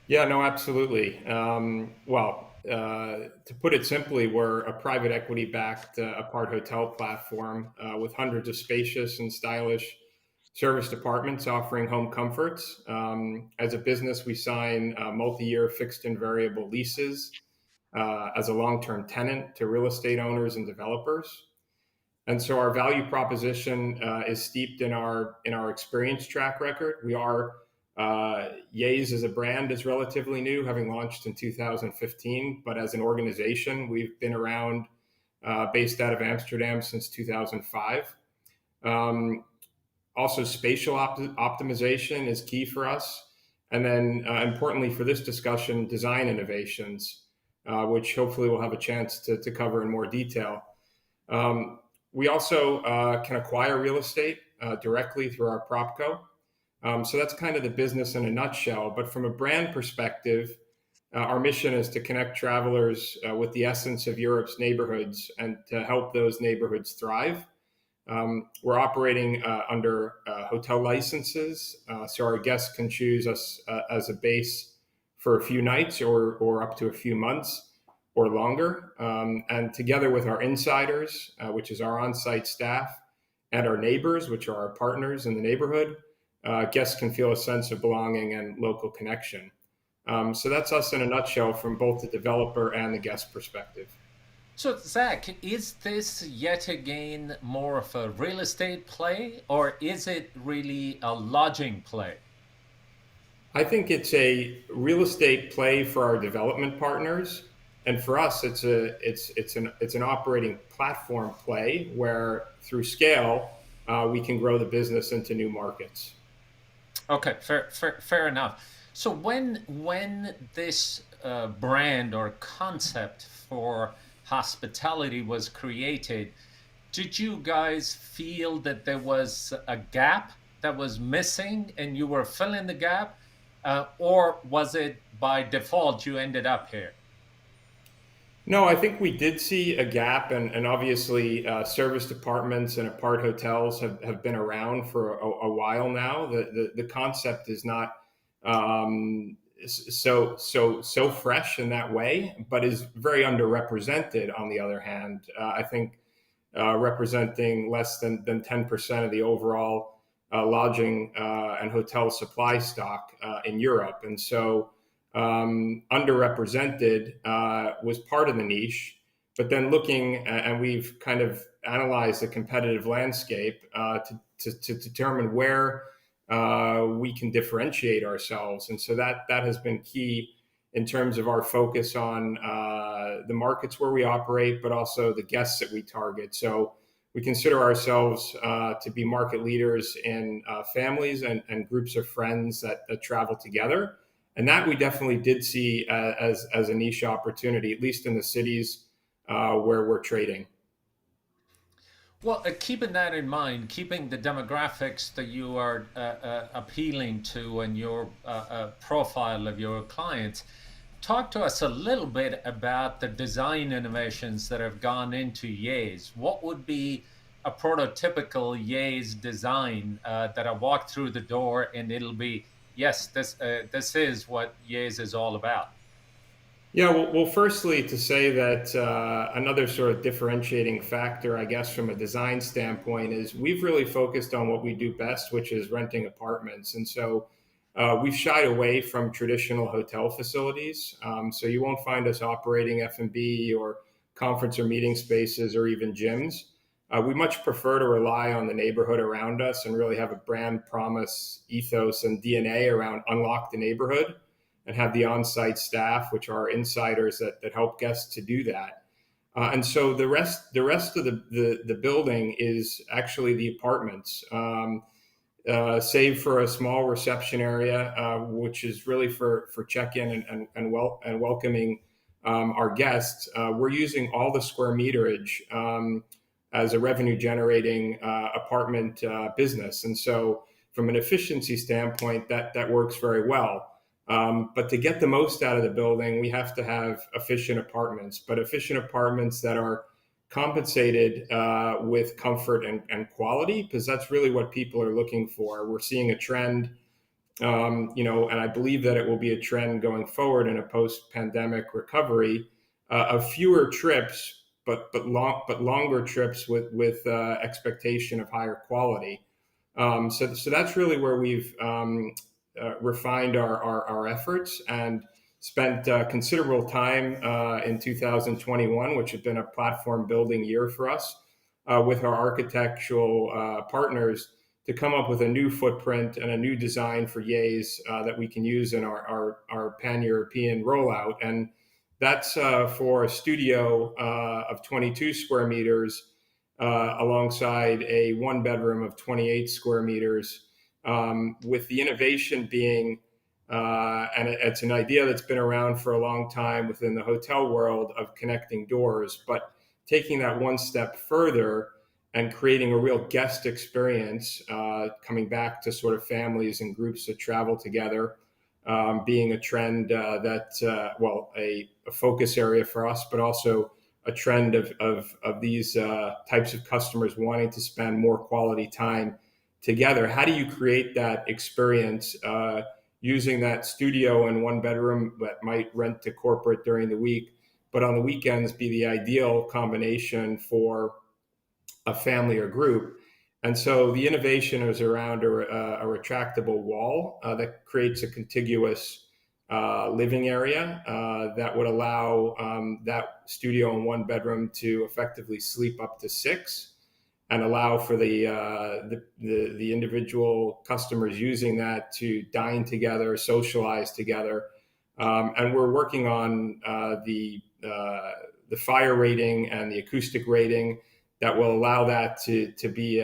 Yeah, no, absolutely. To put it simply, we're a private equity-backed apart hotel platform with hundreds of spacious and stylish service departments offering home comforts. As a business, we sign multi-year fixed and variable leases as a long-term tenant to real estate owners and developers. And so our value proposition is steeped in our experience track record. We are Yays as a brand is relatively new, having launched in 2015, but as an organization, we've been around based out of Amsterdam since 2005. Also, spatial optimization is key for us. And then importantly for this discussion, design innovations, which hopefully we'll have a chance to cover in more detail. We also can acquire real estate directly through our PropCo. So that's kind of the business in a nutshell. But from a brand perspective, our mission is to connect travelers with the essence of Europe's neighborhoods and to help those neighborhoods thrive. We're operating under hotel licenses, so our guests can choose us as a base for a few nights or up to a few months or longer. And together with our insiders, which is our on-site staff, and our neighbors, which are our partners in the neighborhood, guests can feel a sense of belonging and local connection. So that's us in a nutshell from both the developer and the guest perspective. So, Zach, is this yet again more of a real estate play, or is it really a lodging play? I think it's a real estate play for our development partners, and for us, it's an operating platform play where through scale we can grow the business into new markets. Okay, fair enough. So when this brand or concept for hospitality was created, did you guys feel that there was a gap that was missing and you were filling the gap, or was it by default you ended up here? No, I think we did see a gap, and obviously service departments and apart hotels have been around for a while now. The concept is not so fresh in that way, but is very underrepresented on the other hand. I think representing less than 10% of the overall lodging and hotel supply stock in Europe. And so underrepresented was part of the niche, but then looking and we've kind of analyzed the competitive landscape to determine where we can differentiate ourselves. And so that has been key in terms of our focus on the markets where we operate, but also the guests that we target. So we consider ourselves to be market leaders in families and groups of friends that travel together. And that we definitely did see as a niche opportunity, at least in the cities where we're trading. Well, keeping that in mind, keeping the demographics that you are appealing to and your profile of your clients, talk to us a little bit about the design innovations that have gone into Yays. What would be a prototypical Yays design that I walk through the door and it'll be, yes, this is what Yays is all about? Yeah, well, firstly, to say that another sort of differentiating factor, I guess, from a design standpoint is we've really focused on what we do best, which is renting apartments. And so we've shied away from traditional hotel facilities. So you won't find us operating F&B or conference or meeting spaces or even gyms. We much prefer to rely on the neighborhood around us and really have a brand promise, ethos, and DNA around unlock the neighborhood, and have the on-site staff, which are insiders that help guests to do that. And so the rest of the building is actually the apartments, save for a small reception area, which is really for check-in and welcoming our guests. We're using all the square meterage as a revenue-generating apartment business. And so from an efficiency standpoint, that works very well. But to get the most out of the building, we have to have efficient apartments, but efficient apartments that are compensated with comfort and quality, because that's really what people are looking for. We're seeing a trend, and I believe that it will be a trend going forward in a post-pandemic recovery of fewer trips, but longer trips with expectation of higher quality. So that's really where we've refined our efforts. And spent considerable time in 2021, which has been a platform building year for us, with our architectural partners to come up with a new footprint and a new design for Yays that we can use in our pan-European rollout. And that's for a studio of 22 square meters alongside a one bedroom of 28 square meters, with the innovation being, and it's an idea that's been around for a long time within the hotel world, of connecting doors, but taking that one step further and creating a real guest experience, coming back to sort of families and groups that travel together, being a trend that's, a focus area for us, but also a trend of these types of customers wanting to spend more quality time together. How do you create that experience using that studio and one bedroom that might rent to corporate during the week, but on the weekends be the ideal combination for a family or group? And so the innovation is around a retractable wall that creates a contiguous living area that would allow that studio and one bedroom to effectively sleep up to 6, and allow for the individual customers using that to dine together, socialize together. And we're working on the fire rating and the acoustic rating that will allow that to be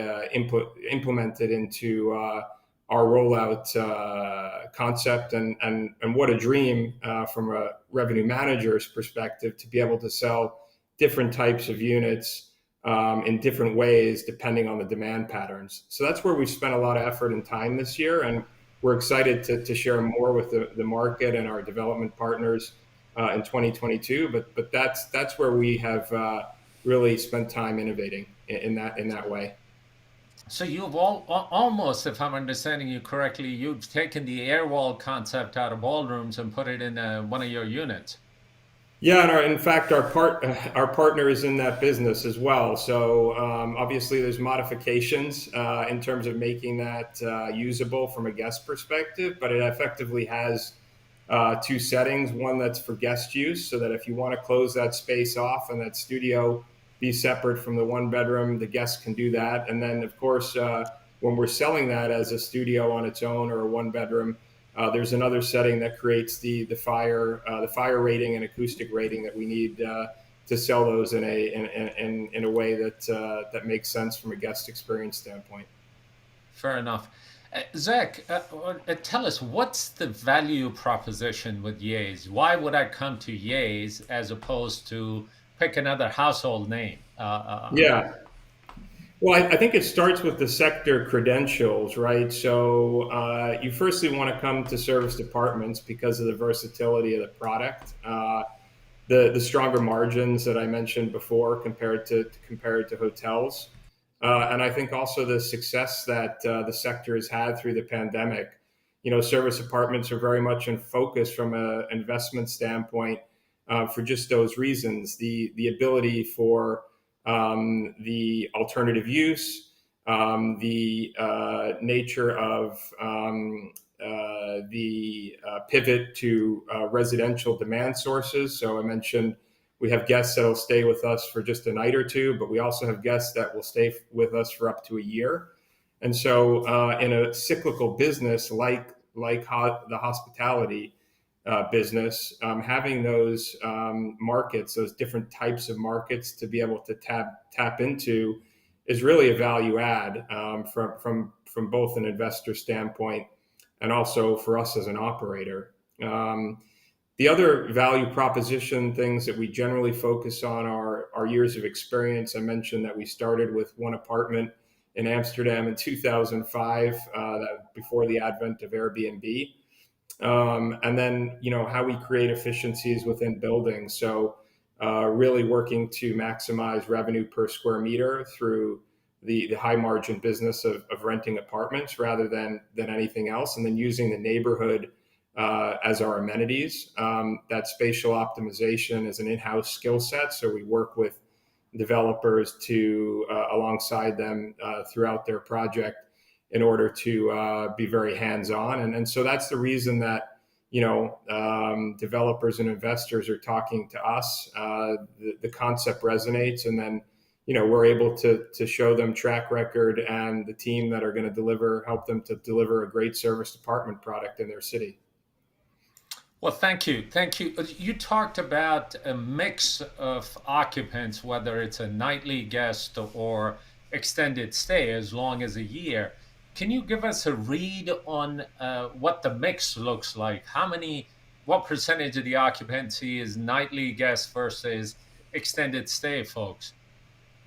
implemented into our rollout concept. And what a dream from a revenue manager's perspective to be able to sell different types of units in different ways depending on the demand patterns. So that's where we've spent a lot of effort and time this year, and we're excited to share more with the market and our development partners in 2022. But that's where we have really spent time innovating in that way. So you've almost, if I'm understanding you correctly, you've taken the air wall concept out of ballrooms and put it in one of your units. Yeah, and in fact, our partner is in that business as well. So obviously, there's modifications in terms of making that usable from a guest perspective, but it effectively has 2 settings. One that's for guest use, so that if you want to close that space off and that studio be separate from the one bedroom, the guests can do that. And then, of course, when we're selling that as a studio on its own or a one bedroom, there's another setting that creates the fire rating and acoustic rating that we need to sell those in a way that makes sense from a guest experience standpoint. Fair enough. Zach, tell us, what's the value proposition with Yays? Why would I come to Yays as opposed to pick another household name? Yeah. Well, I think it starts with the sector credentials, right? So you firstly want to come to service departments because of the versatility of the product, the stronger margins that I mentioned before compared to hotels, and I think also the success that the sector has had through the pandemic. Service apartments are very much in focus from an investment standpoint for just those reasons: the ability for the alternative use, the nature of the pivot to residential demand sources. So I mentioned we have guests that'll stay with us for just a night or two, but we also have guests that will stay with us for up to a year. And so in a cyclical business like the hospitality business, having those markets, those different types of markets to be able to tap into, is really a value add from both an investor standpoint and also for us as an operator. The other value proposition things that we generally focus on are our years of experience. I mentioned that we started with one apartment in Amsterdam in 2005, before the advent of Airbnb. And then, how we create efficiencies within buildings. So really working to maximize revenue per square meter through the high margin business of renting apartments rather than anything else. And then using the neighborhood as our amenities. That spatial optimization is an in-house skill set. So we work with developers to alongside them throughout their project in order to be very hands-on. And so that's the reason that developers and investors are talking to us, the concept resonates, and then we're able to show them track record and the team that are going to help them to deliver a great service department product in their city. Well, thank you. Thank you. You talked about a mix of occupants, whether it's a nightly guest or extended stay as long as a year. Can you give us a read on what the mix looks like? What percentage of the occupancy is nightly guests versus extended stay folks?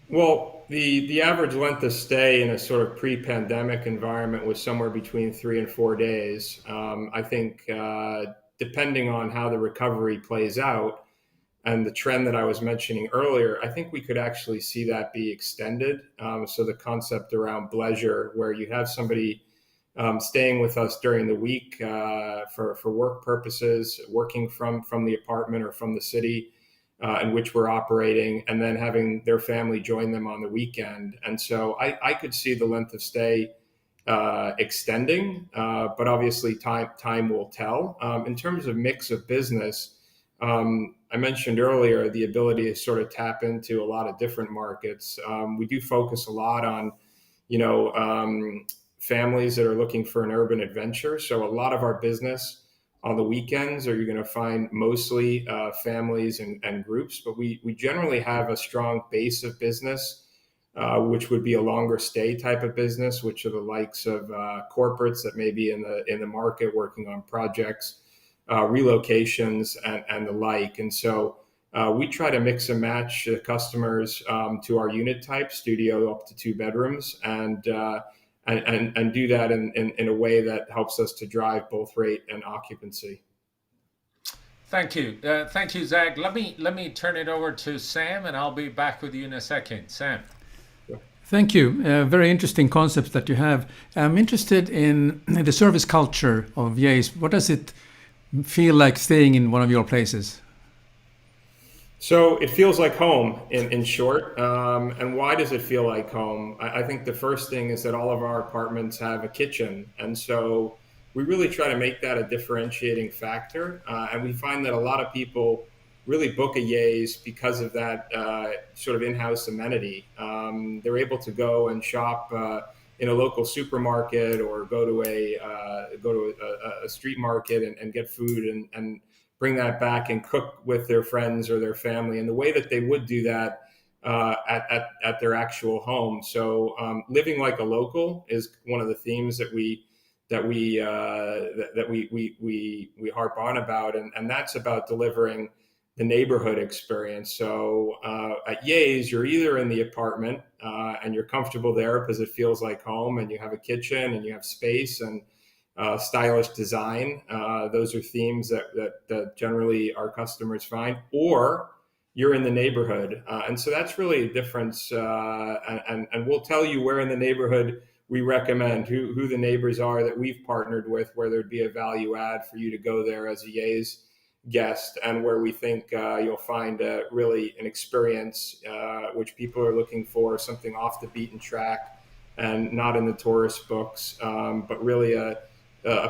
Well, the average length of stay in a sort of pre-pandemic environment was somewhere between 3 and 4 days. I think depending on how the recovery plays out and the trend that I was mentioning earlier, I think we could actually see that be extended. So the concept around bleisure, where you have somebody staying with us during the week for work purposes, working from the apartment or from the city in which we're operating, and then having their family join them on the weekend. And so I could see the length of stay extending, but obviously time will tell. In terms of mix of business, I mentioned earlier the ability to sort of tap into a lot of different markets. We do focus a lot on, families that are looking for an urban adventure. So a lot of our business on the weekends, or you're going to find mostly families and groups, but we generally have a strong base of business, which would be a longer stay type of business, which are the likes of corporates that may be in the market working on projects, relocations, and the like. And so we try to mix and match the customers to our unit type, studio up to 2 bedrooms, and do that in a way that helps us to drive both rate and occupancy. Thank you. Thank you, Zach. Let me turn it over to Sam, and I'll be back with you in a second. Sam. Thank you. Very interesting concepts that you have. I'm interested in the service culture of Yays. What does it feel like staying in one of your places? So it feels like home, in short. And why does it feel like home? I think the first thing is that all of our apartments have a kitchen. And so we really try to make that a differentiating factor. And we find that a lot of people really book a Yays because of that sort of in-house amenity. They're able to go and shop in a local supermarket, or go to a street market and get food and bring that back and cook with their friends or their family in the way that they would do that at their actual home. So living like a local is one of the themes that we harp on about, and that's about delivering the neighborhood experience. So at Yays, you're either in the apartment and you're comfortable there because it feels like home, and you have a kitchen and you have space and stylish design. Those are themes that generally our customers find. Or you're in the neighborhood. And so that's really a difference. And we'll tell you where in the neighborhood we recommend, who the neighbors are that we've partnered with, where there'd be a value add for you to go there as a Yays guest, and where we think you'll find really an experience which people are looking for, something off the beaten track and not in the tourist books, but really a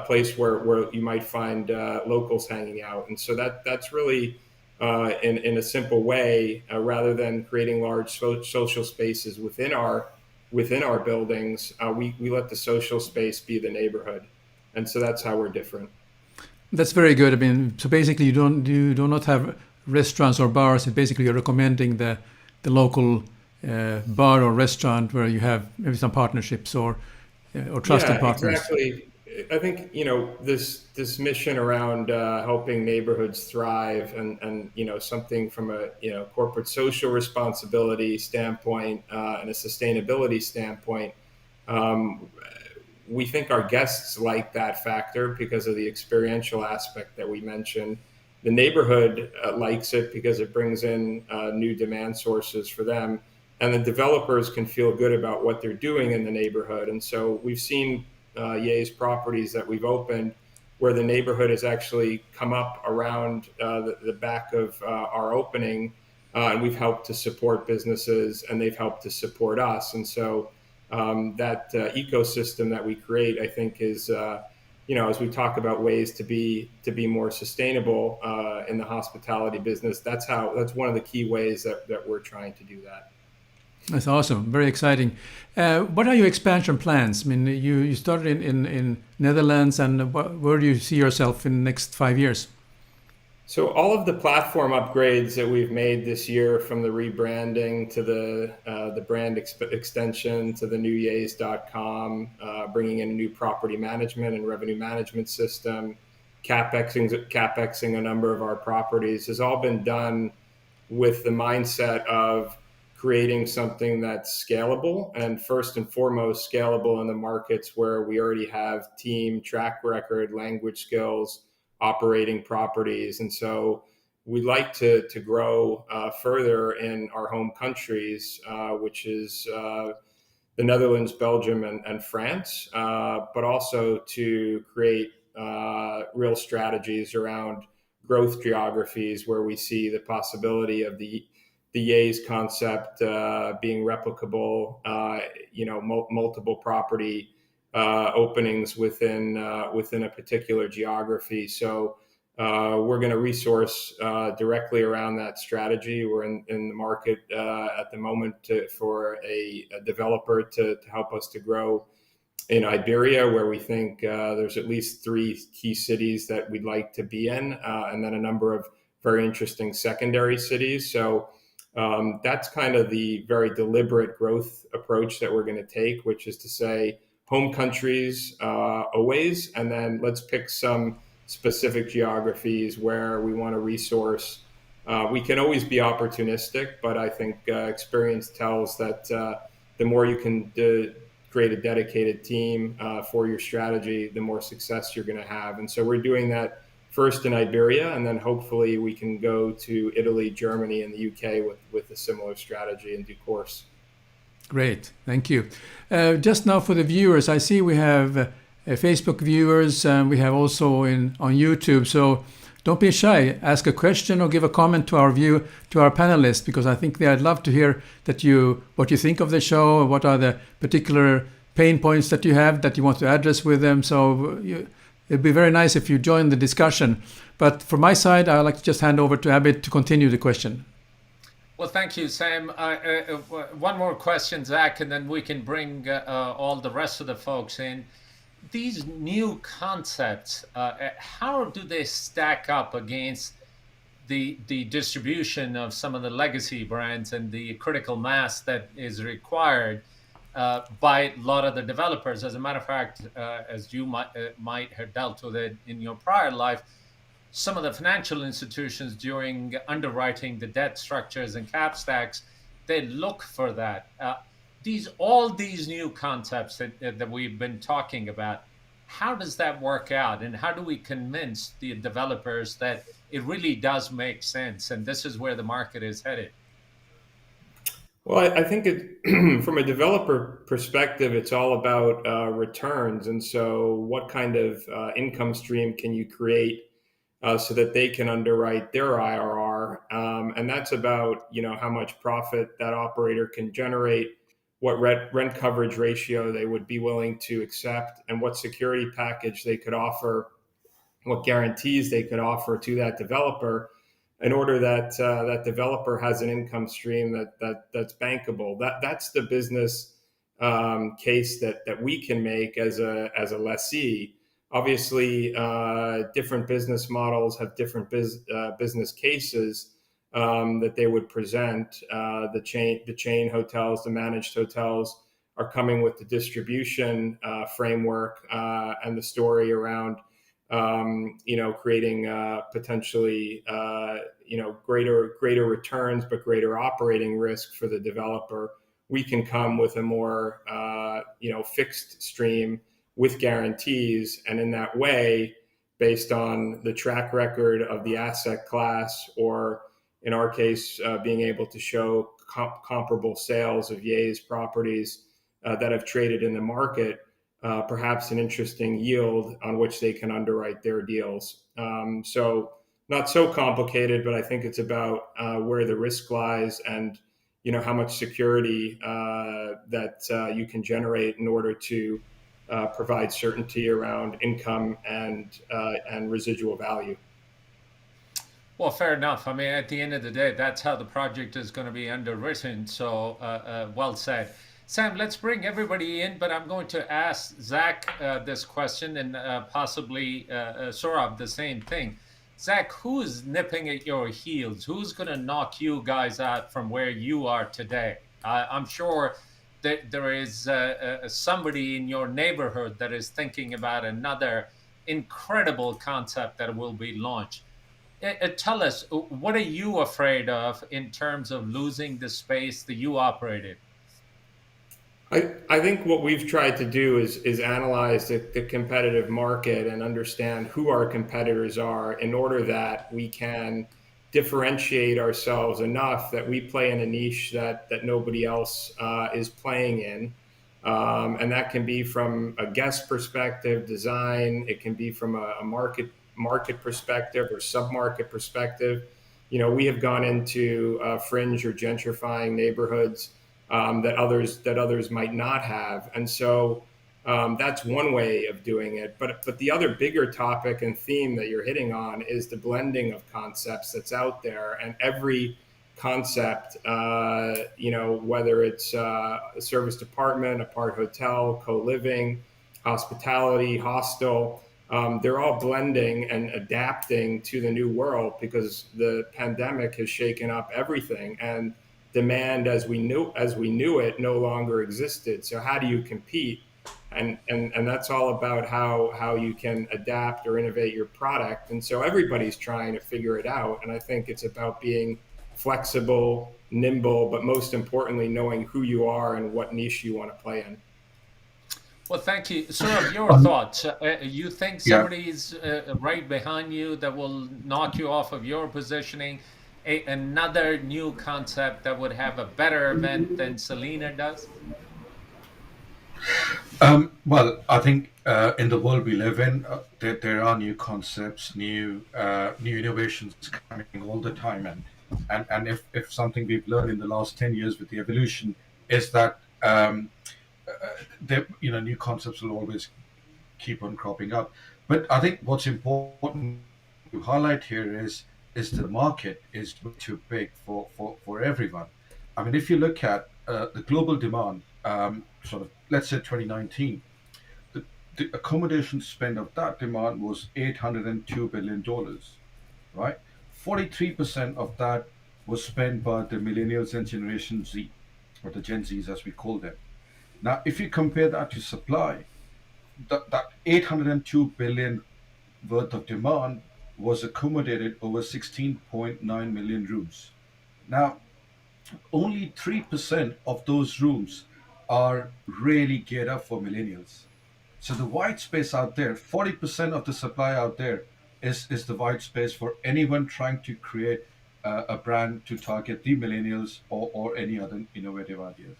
place where you might find locals hanging out. And so that's really in a simple way, rather than creating large social spaces within our buildings, we let the social space be the neighborhood. And so that's how we're different. That's very good. I mean, so basically you do not have restaurants or bars. Basically you're recommending the local bar or restaurant where you have maybe some partnerships or trusted partners. Exactly. I think this mission around helping neighborhoods thrive and something from a corporate social responsibility standpoint and a sustainability standpoint. We think our guests like that factor because of the experiential aspect that we mentioned. The neighborhood likes it because it brings in new demand sources for them, and the developers can feel good about what they're doing in the neighborhood. And so we've seen Yays properties that we've opened where the neighborhood has actually come up around the back of our opening, and we've helped to support businesses and they've helped to support us. And so that ecosystem that we create, I think, is as we talk about ways to be more sustainable in the hospitality business, that's one of the key ways that we're trying to do that. That's awesome. Very exciting. What are your expansion plans? I mean, you started in Netherlands, and where do you see yourself in the next 5 years? So all of the platform upgrades that we've made this year, from the rebranding to the brand extension to the new yays.com, bringing in a new property management and revenue management system, CapExing a number of our properties, has all been done with the mindset of creating something that's scalable, and first and foremost scalable in the markets where we already have team, track record, language skills, operating properties. And so we like to grow further in our home countries, which is the Netherlands, Belgium, and France, but also to create real strategies around growth geographies where we see the possibility of the Yays concept being replicable, multiple property openings within a particular geography. So we're going to resource directly around that strategy. We're in the market at the moment for a developer to help us to grow in Iberia, where we think there's at least 3 key cities that we'd like to be in, and then a number of very interesting secondary cities. So that's kind of the very deliberate growth approach that we're going to take, which is to say home countries always, and then let's pick some specific geographies where we want to resource. We can always be opportunistic, but I think experience tells that the more you can create a dedicated team for your strategy, the more success you're going to have. And so we're doing that first in Iberia, and then hopefully we can go to Italy, Germany, and the UK with a similar strategy in due course. Great, thank you. Just now for the viewers, I see we have Facebook viewers, and we have also on YouTube. So don't be shy. Ask a question or give a comment to our panelists, because I think I'd love to hear what you think of the show, what are the particular pain points that you have that you want to address with them. So it'd be very nice if you join the discussion. But from my side, I'd like to just hand over to Abid to continue the question. Well, thank you, Sam. One more question, Zach, and then we can bring all the rest of the folks in. These new concepts, how do they stack up against the distribution of some of the legacy brands and the critical mass that is required by a lot of the developers? As a matter of fact, as you might have dealt with it in your prior life, some of the financial institutions, during underwriting the debt structures and cap stacks, they look for that. All these new concepts that we've been talking about, how does that work out, and how do we convince the developers that it really does make sense and this is where the market is headed? Well, I think from a developer perspective, it's all about returns. And so what kind of income stream can you create so that they can underwrite their IRR? And that's about, how much profit that operator can generate, what rent coverage ratio they would be willing to accept, and what security package they could offer, what guarantees they could offer to that developer, in order that that developer has an income stream that's bankable. That's the business case that we can make as a lessee. Obviously, different business models have different business cases that they would present. The chain hotels, the managed hotels, are coming with the distribution framework and the story around creating potentially greater returns, but greater operating risk for the developer. We can come with a more fixed stream with guarantees, and in that way, based on the track record of the asset class, or in our case, being able to show comparable sales of Yays properties that have traded in the market, perhaps an interesting yield on which they can underwrite their deals. So not so complicated, but I think it's about where the risk lies and how much security that you can generate in order to provide certainty around income and residual value. Well, fair enough. I mean, at the end of the day, that's how the project is going to be underwritten. So, well said. Sam, let's bring everybody in, but I'm going to ask Zach this question and possibly Saurabh the same thing. Zach, who's nipping at your heels? Who's going to knock you guys out from where you are today? I'm sure that there is somebody in your neighborhood that is thinking about another incredible concept that will be launched. Tell us, what are you afraid of in terms of losing the space that you operate in? I think what we've tried to do is analyze the competitive market and understand who our competitors are in order that we can differentiate ourselves enough that we play in a niche that nobody else is playing in. And that can be from a guest perspective, design. It can be from a market perspective or sub-market perspective. We have gone into fringe or gentrifying neighborhoods that others might not have, and so that's one way of doing it. But the other bigger topic and theme that you're hitting on is the blending of concepts that's out there, and every concept, whether it's a service department, apart hotel, co-living, hospitality, hostel. They're all blending and adapting to the new world because the pandemic has shaken up everything, and demand as we knew it no longer existed. So how do you compete? And that's all about how you can adapt or innovate your product. And so everybody's trying to figure it out. And I think it's about being flexible, nimble, but most importantly, knowing who you are and what niche you want to play in. Well, thank you. Saurabh, your thoughts. You think somebody's right behind you that will knock you off of your positioning? Another new concept that would have a better event than Selina does? Well, I think in the world we live in, there are new concepts, new innovations coming all the time, and if something we've learned in the last 10 years with the evolution is that new concepts will always keep on cropping up. But I think what's important to highlight here is the market is too big for everyone. I mean, if you look at the global demand, sort of, let's say 2019, the accommodation spend of that demand was $802 billion, right? 43% of that was spent by the millennials and Generation Z, or the Gen Zs as we call them. Now, if you compare that to supply, that 802 billion worth of demand was accommodated over 16.9 million rooms. Now, only 3% of those rooms are really geared up for millennials. So the white space out there, 40% of the supply out there is the white space for anyone trying to create a brand to target the millennials or any other innovative ideas.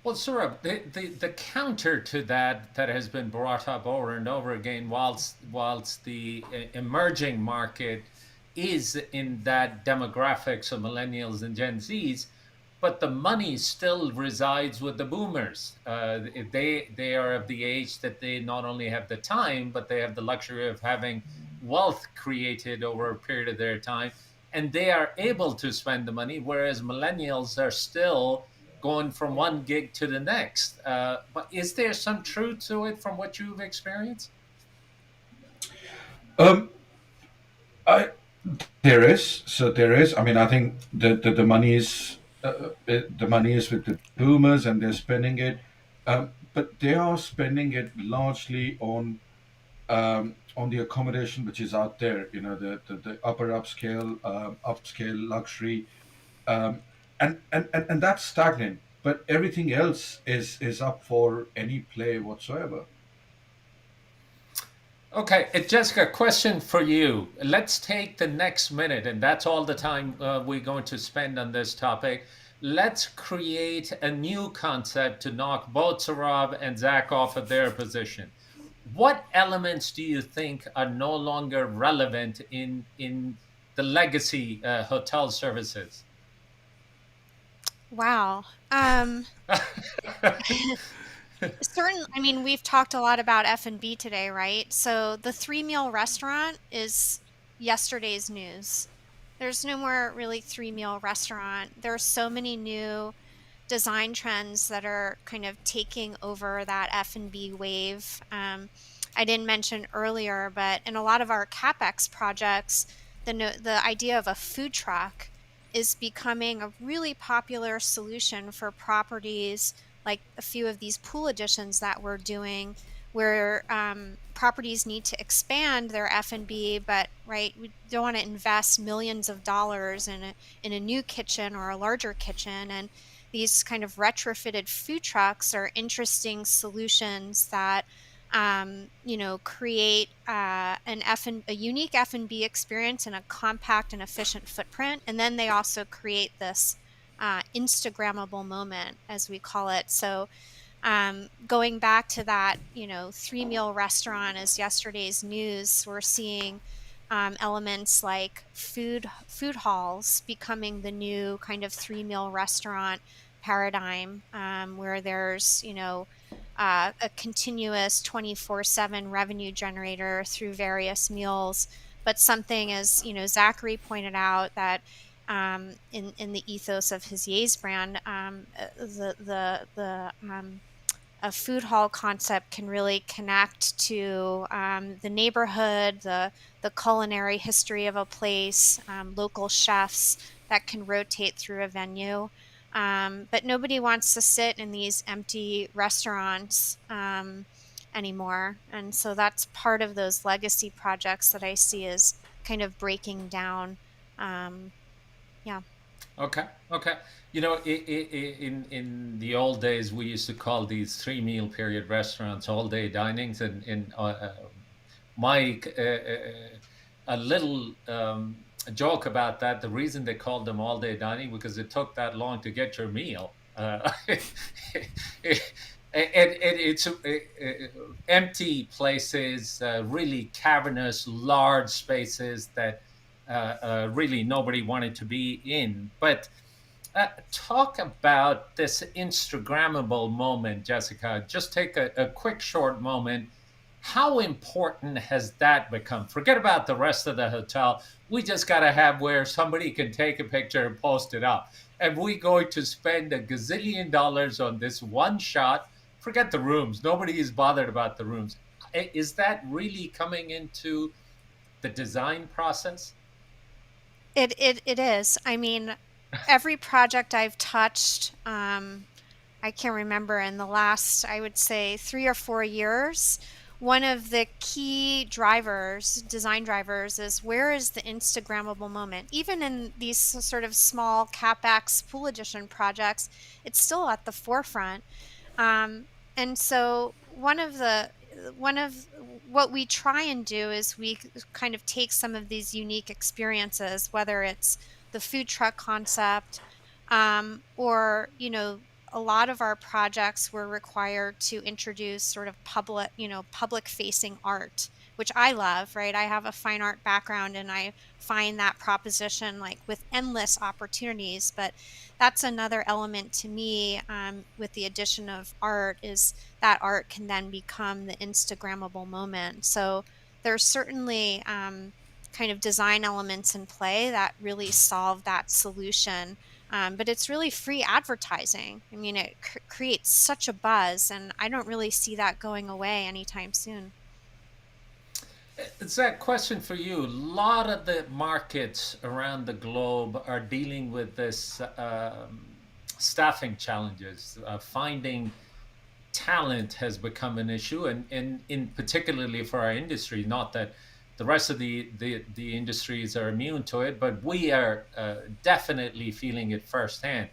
Well, Saurabh, the counter to that has been brought up over and over again, whilst the emerging market is in that demographics of millennials and Gen Zs, but the money still resides with the boomers. They are of the age that they not only have the time, but they have the luxury of having wealth created over a period of their time, and they are able to spend the money, whereas millennials are still going from one gig to the next. But is there some truth to it from what you've experienced? There is. I mean, I think the money is with the boomers, and they're spending it, but they are spending it largely on the accommodation which is out there. The upper upscale luxury, and that's stagnant. But everything else is up for any play whatsoever. Okay, Jessica, question for you. Let's take the next minute, and that's all the time we're going to spend on this topic. Let's create a new concept to knock both Saurabh and Zach off of their position. What elements do you think are no longer relevant in the legacy hotel services? Wow. I mean, we've talked a lot about F&B today, right? So the 3-meal restaurant is yesterday's news. There's no more really 3-meal restaurant. There are so many new design trends that are kind of taking over that F&B wave. I didn't mention earlier, but in a lot of our CapEx projects, the idea of a food truck is becoming a really popular solution for properties like a few of these pool additions that we're doing, where properties need to expand their F&B, but right, we don't want to invest millions of dollars in a new kitchen or a larger kitchen. And these kind of retrofitted food trucks are interesting solutions that create a unique F&B experience in a compact and efficient footprint. And then they also create this Instagrammable moment, as we call it. So going back to that, 3-meal restaurant as yesterday's news, we're seeing elements like food halls becoming the new kind of 3-meal restaurant paradigm, where there's a continuous 24/7 revenue generator through various meals. But something, as Zachary pointed out, that in the ethos of his Yays brand, a food hall concept can really connect to the neighborhood, the culinary history of a place, local chefs that can rotate through a venue. But nobody wants to sit in these empty restaurants anymore. And so that's part of those legacy projects that I see as kind of breaking down. Yeah. Okay, okay. In the old days, we used to call these 3-meal period restaurants all day dinings, and my a little joke about that. The reason they called them all day dining because it took that long to get your meal. It's empty places, really cavernous, large spaces that really nobody wanted to be in. But talk about this Instagrammable moment, Jessica. Just take a quick, short moment. How important has that become? Forget about the rest of the hotel. We just got to have where somebody can take a picture and post it up. And we're going to spend a gazillion dollars on this one shot. Forget the rooms. Nobody is bothered about the rooms. Is that really coming into the design process? It is. I mean, every project I've touched, I can remember in the last, I would say 3 or 4 years, one of the key drivers, design drivers, is where is the Instagrammable moment? Even in these sort of small CapEx pool addition projects, it's still at the forefront. And so one of what we try and do is we kind of take some of these unique experiences, whether it's the food truck concept, or, a lot of our projects were required to introduce sort of public facing art, which I love, right? I have a fine art background and I find that proposition like with endless opportunities. But that's another element to me, with the addition of art, is that art can then become the Instagrammable moment. So there's certainly kind of design elements in play that really solve that solution. But it's really free advertising. I mean, it creates such a buzz, and I don't really see that going away anytime soon. It's that question for you. A lot of the markets around the globe are dealing with this staffing challenges. Finding talent has become an issue, and in particularly for our industry. Not that the rest of the industries are immune to it, but we are definitely feeling it firsthand.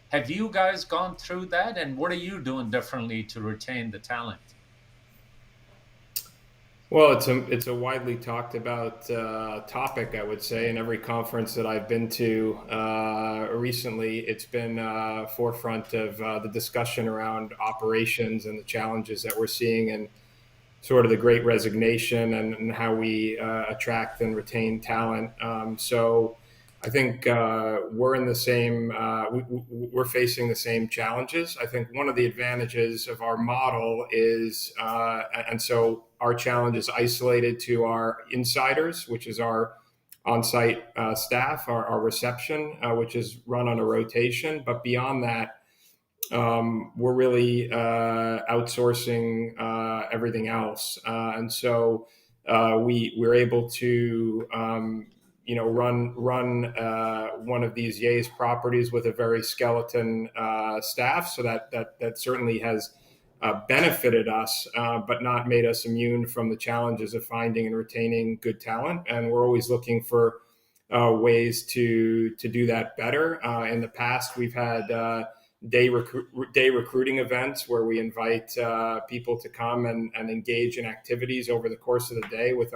Have you guys gone through that, and what are you doing differently to retain the talent? Well, it's a widely talked about topic, I would say. In every conference that I've been to recently, it's been forefront of the discussion around operations and the challenges that we're seeing, and sort of the Great Resignation, and how we attract and retain talent. So I think we're in the same. We're facing the same challenges. I think one of the advantages of our model is, and so our challenge is isolated to our insiders, which is our on-site staff, our reception, which is run on a rotation. But beyond that, we're really outsourcing everything else, and so we're able to run one of these Yays properties with a very skeleton staff, so that certainly has benefited us, but not made us immune from the challenges of finding and retaining good talent. And we're always looking for ways to do that better. In the past, we've had day recruiting events where we invite people to come and engage in activities over the course of the day with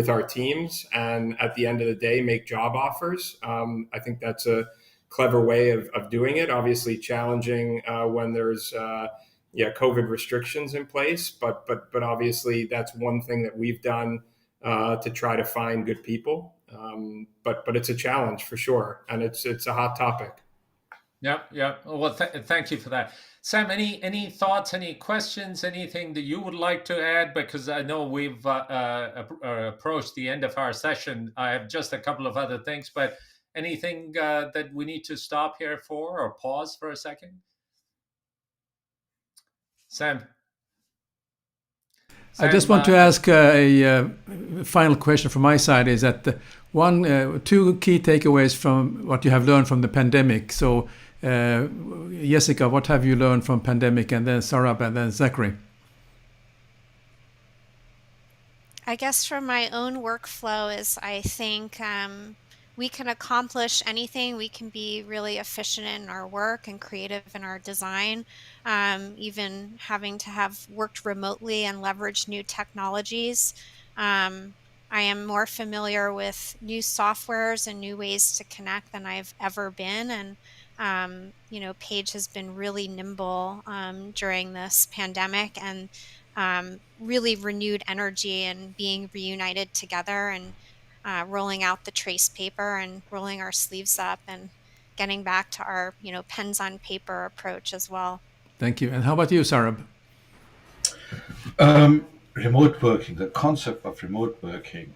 our teams, and at the end of the day make job offers. I think that's a clever way of doing it. Obviously challenging when there's COVID restrictions in place, but obviously that's one thing that we've done to try to find good people. But it's a challenge for sure, and it's a hot topic. Yeah. Well, thank you for that. Sam, any thoughts, any questions, anything that you would like to add? Because I know we've approached the end of our session. I have just a couple of other things, but anything that we need to stop here for or pause for a second? Sam? I just want to ask a final question from my side. Is that two key takeaways from what you have learned from the pandemic? So, Jessica, what have you learned from pandemic, and then Saurabh, and then Zachary? I guess from my own workflow is I think we can accomplish anything. We can be really efficient in our work and creative in our design, even having to have worked remotely and leveraged new technologies. I am more familiar with new softwares and new ways to connect than I've ever been. And, Page has been really nimble during this pandemic, and really renewed energy and being reunited together, and rolling out the trace paper and rolling our sleeves up and getting back to our, pens on paper approach as well. Thank you. And how about you, Saurabh? Remote working, the concept of remote working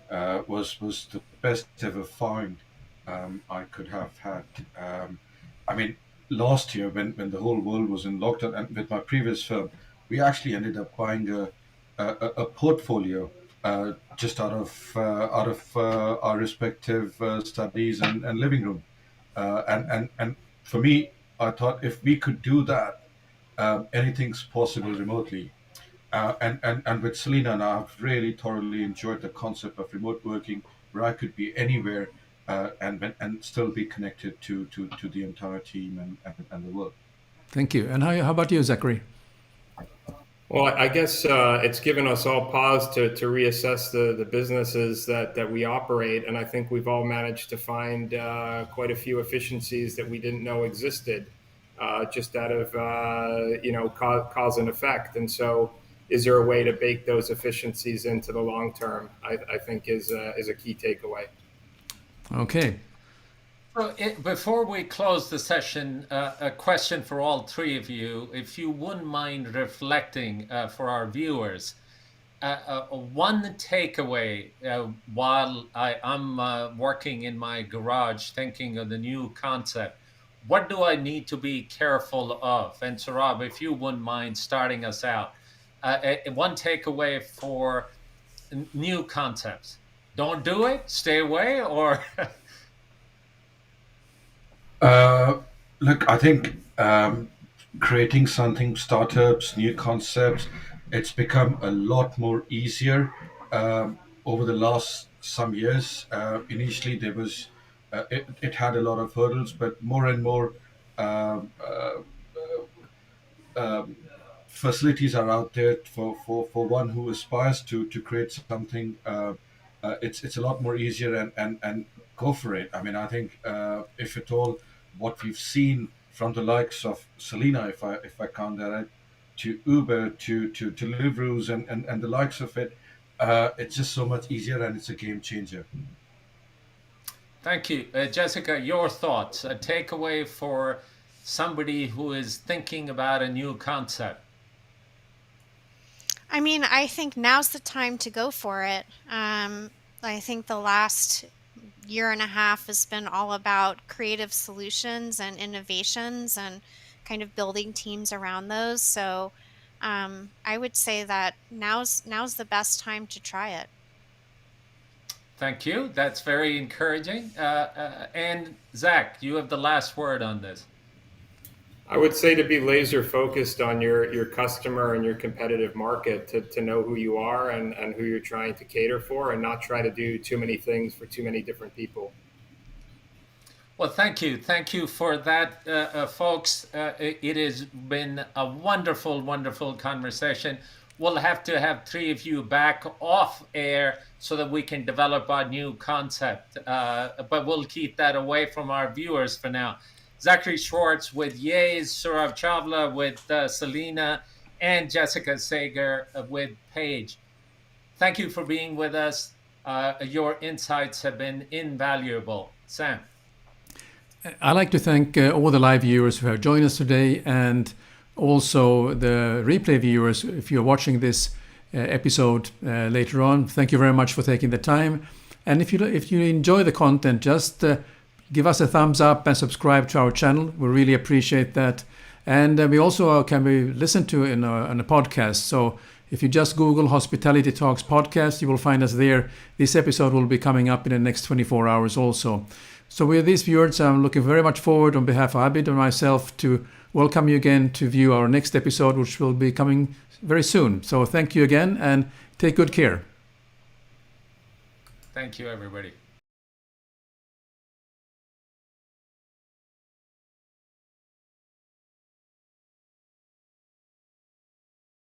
was the best ever find I could have had. Last year when the whole world was in lockdown, and with my previous firm, we actually ended up buying a portfolio just out of our respective studies and living room, and for me, I thought if we could do that, anything's possible remotely. And with Selina and I have really thoroughly enjoyed the concept of remote working, where I could be anywhere and still be connected to the entire team and the work. Thank you. And how about you, Zachary? Well, I guess it's given us all pause to reassess the businesses that we operate, and I think we've all managed to find quite a few efficiencies that we didn't know existed, just out of cause and effect. And so, is there a way to bake those efficiencies into the long term? I think is a key takeaway. Okay. Well, before we close the session, a question for all three of you. If you wouldn't mind reflecting for our viewers, one takeaway while I'm working in my garage thinking of the new concept, what do I need to be careful of? And Saurabh, if you wouldn't mind starting us out, one takeaway for new concepts. Don't do it, stay away, or... Look, I think creating something, startups, new concepts, it's become a lot more easier over the last some years. Initially, there was it had a lot of hurdles, but more and more facilities are out there for one who aspires to create something. It's a lot more easier and go for it. I think if at all, what we've seen from the likes of Selina, if I count that right, to Uber, to Deliveroo and the likes of it, it's just so much easier, and it's a game changer. Thank you. Jessica, your thoughts, a takeaway for somebody who is thinking about a new concept. I mean, I think now's the time to go for it. I think the last year and a half has been all about creative solutions and innovations and kind of building teams around those. So I would say that now's the best time to try it. Thank you. That's very encouraging. And Zach, you have the last word on this. I would say to be laser focused on your customer and your competitive market, to know who you are and who you're trying to cater for, and not try to do too many things for too many different people. Well, thank you. Thank you for that, folks. It has been a wonderful, wonderful conversation. We'll have to have three of you back off air so that we can develop our new concept. But we'll keep that away from our viewers for now. Zachary Schwartz with Ye's, Saurabh Chawla with Selina, and Jessica Sager with Page. Thank you for being with us. Your insights have been invaluable. Sam. I'd like to thank all the live viewers who have joined us today, and also the replay viewers. If you're watching this episode later on, thank you very much for taking the time. And if you enjoy the content, just give us a thumbs up and subscribe to our channel. We really appreciate that. And we also can be listened to on a podcast. So if you just Google Hospitality Talks podcast, you will find us there. This episode will be coming up in the next 24 hours also. So with these viewers, I'm looking very much forward on behalf of Abid and myself to welcome you again to view our next episode, which will be coming very soon. So thank you again and take good care. Thank you, everybody.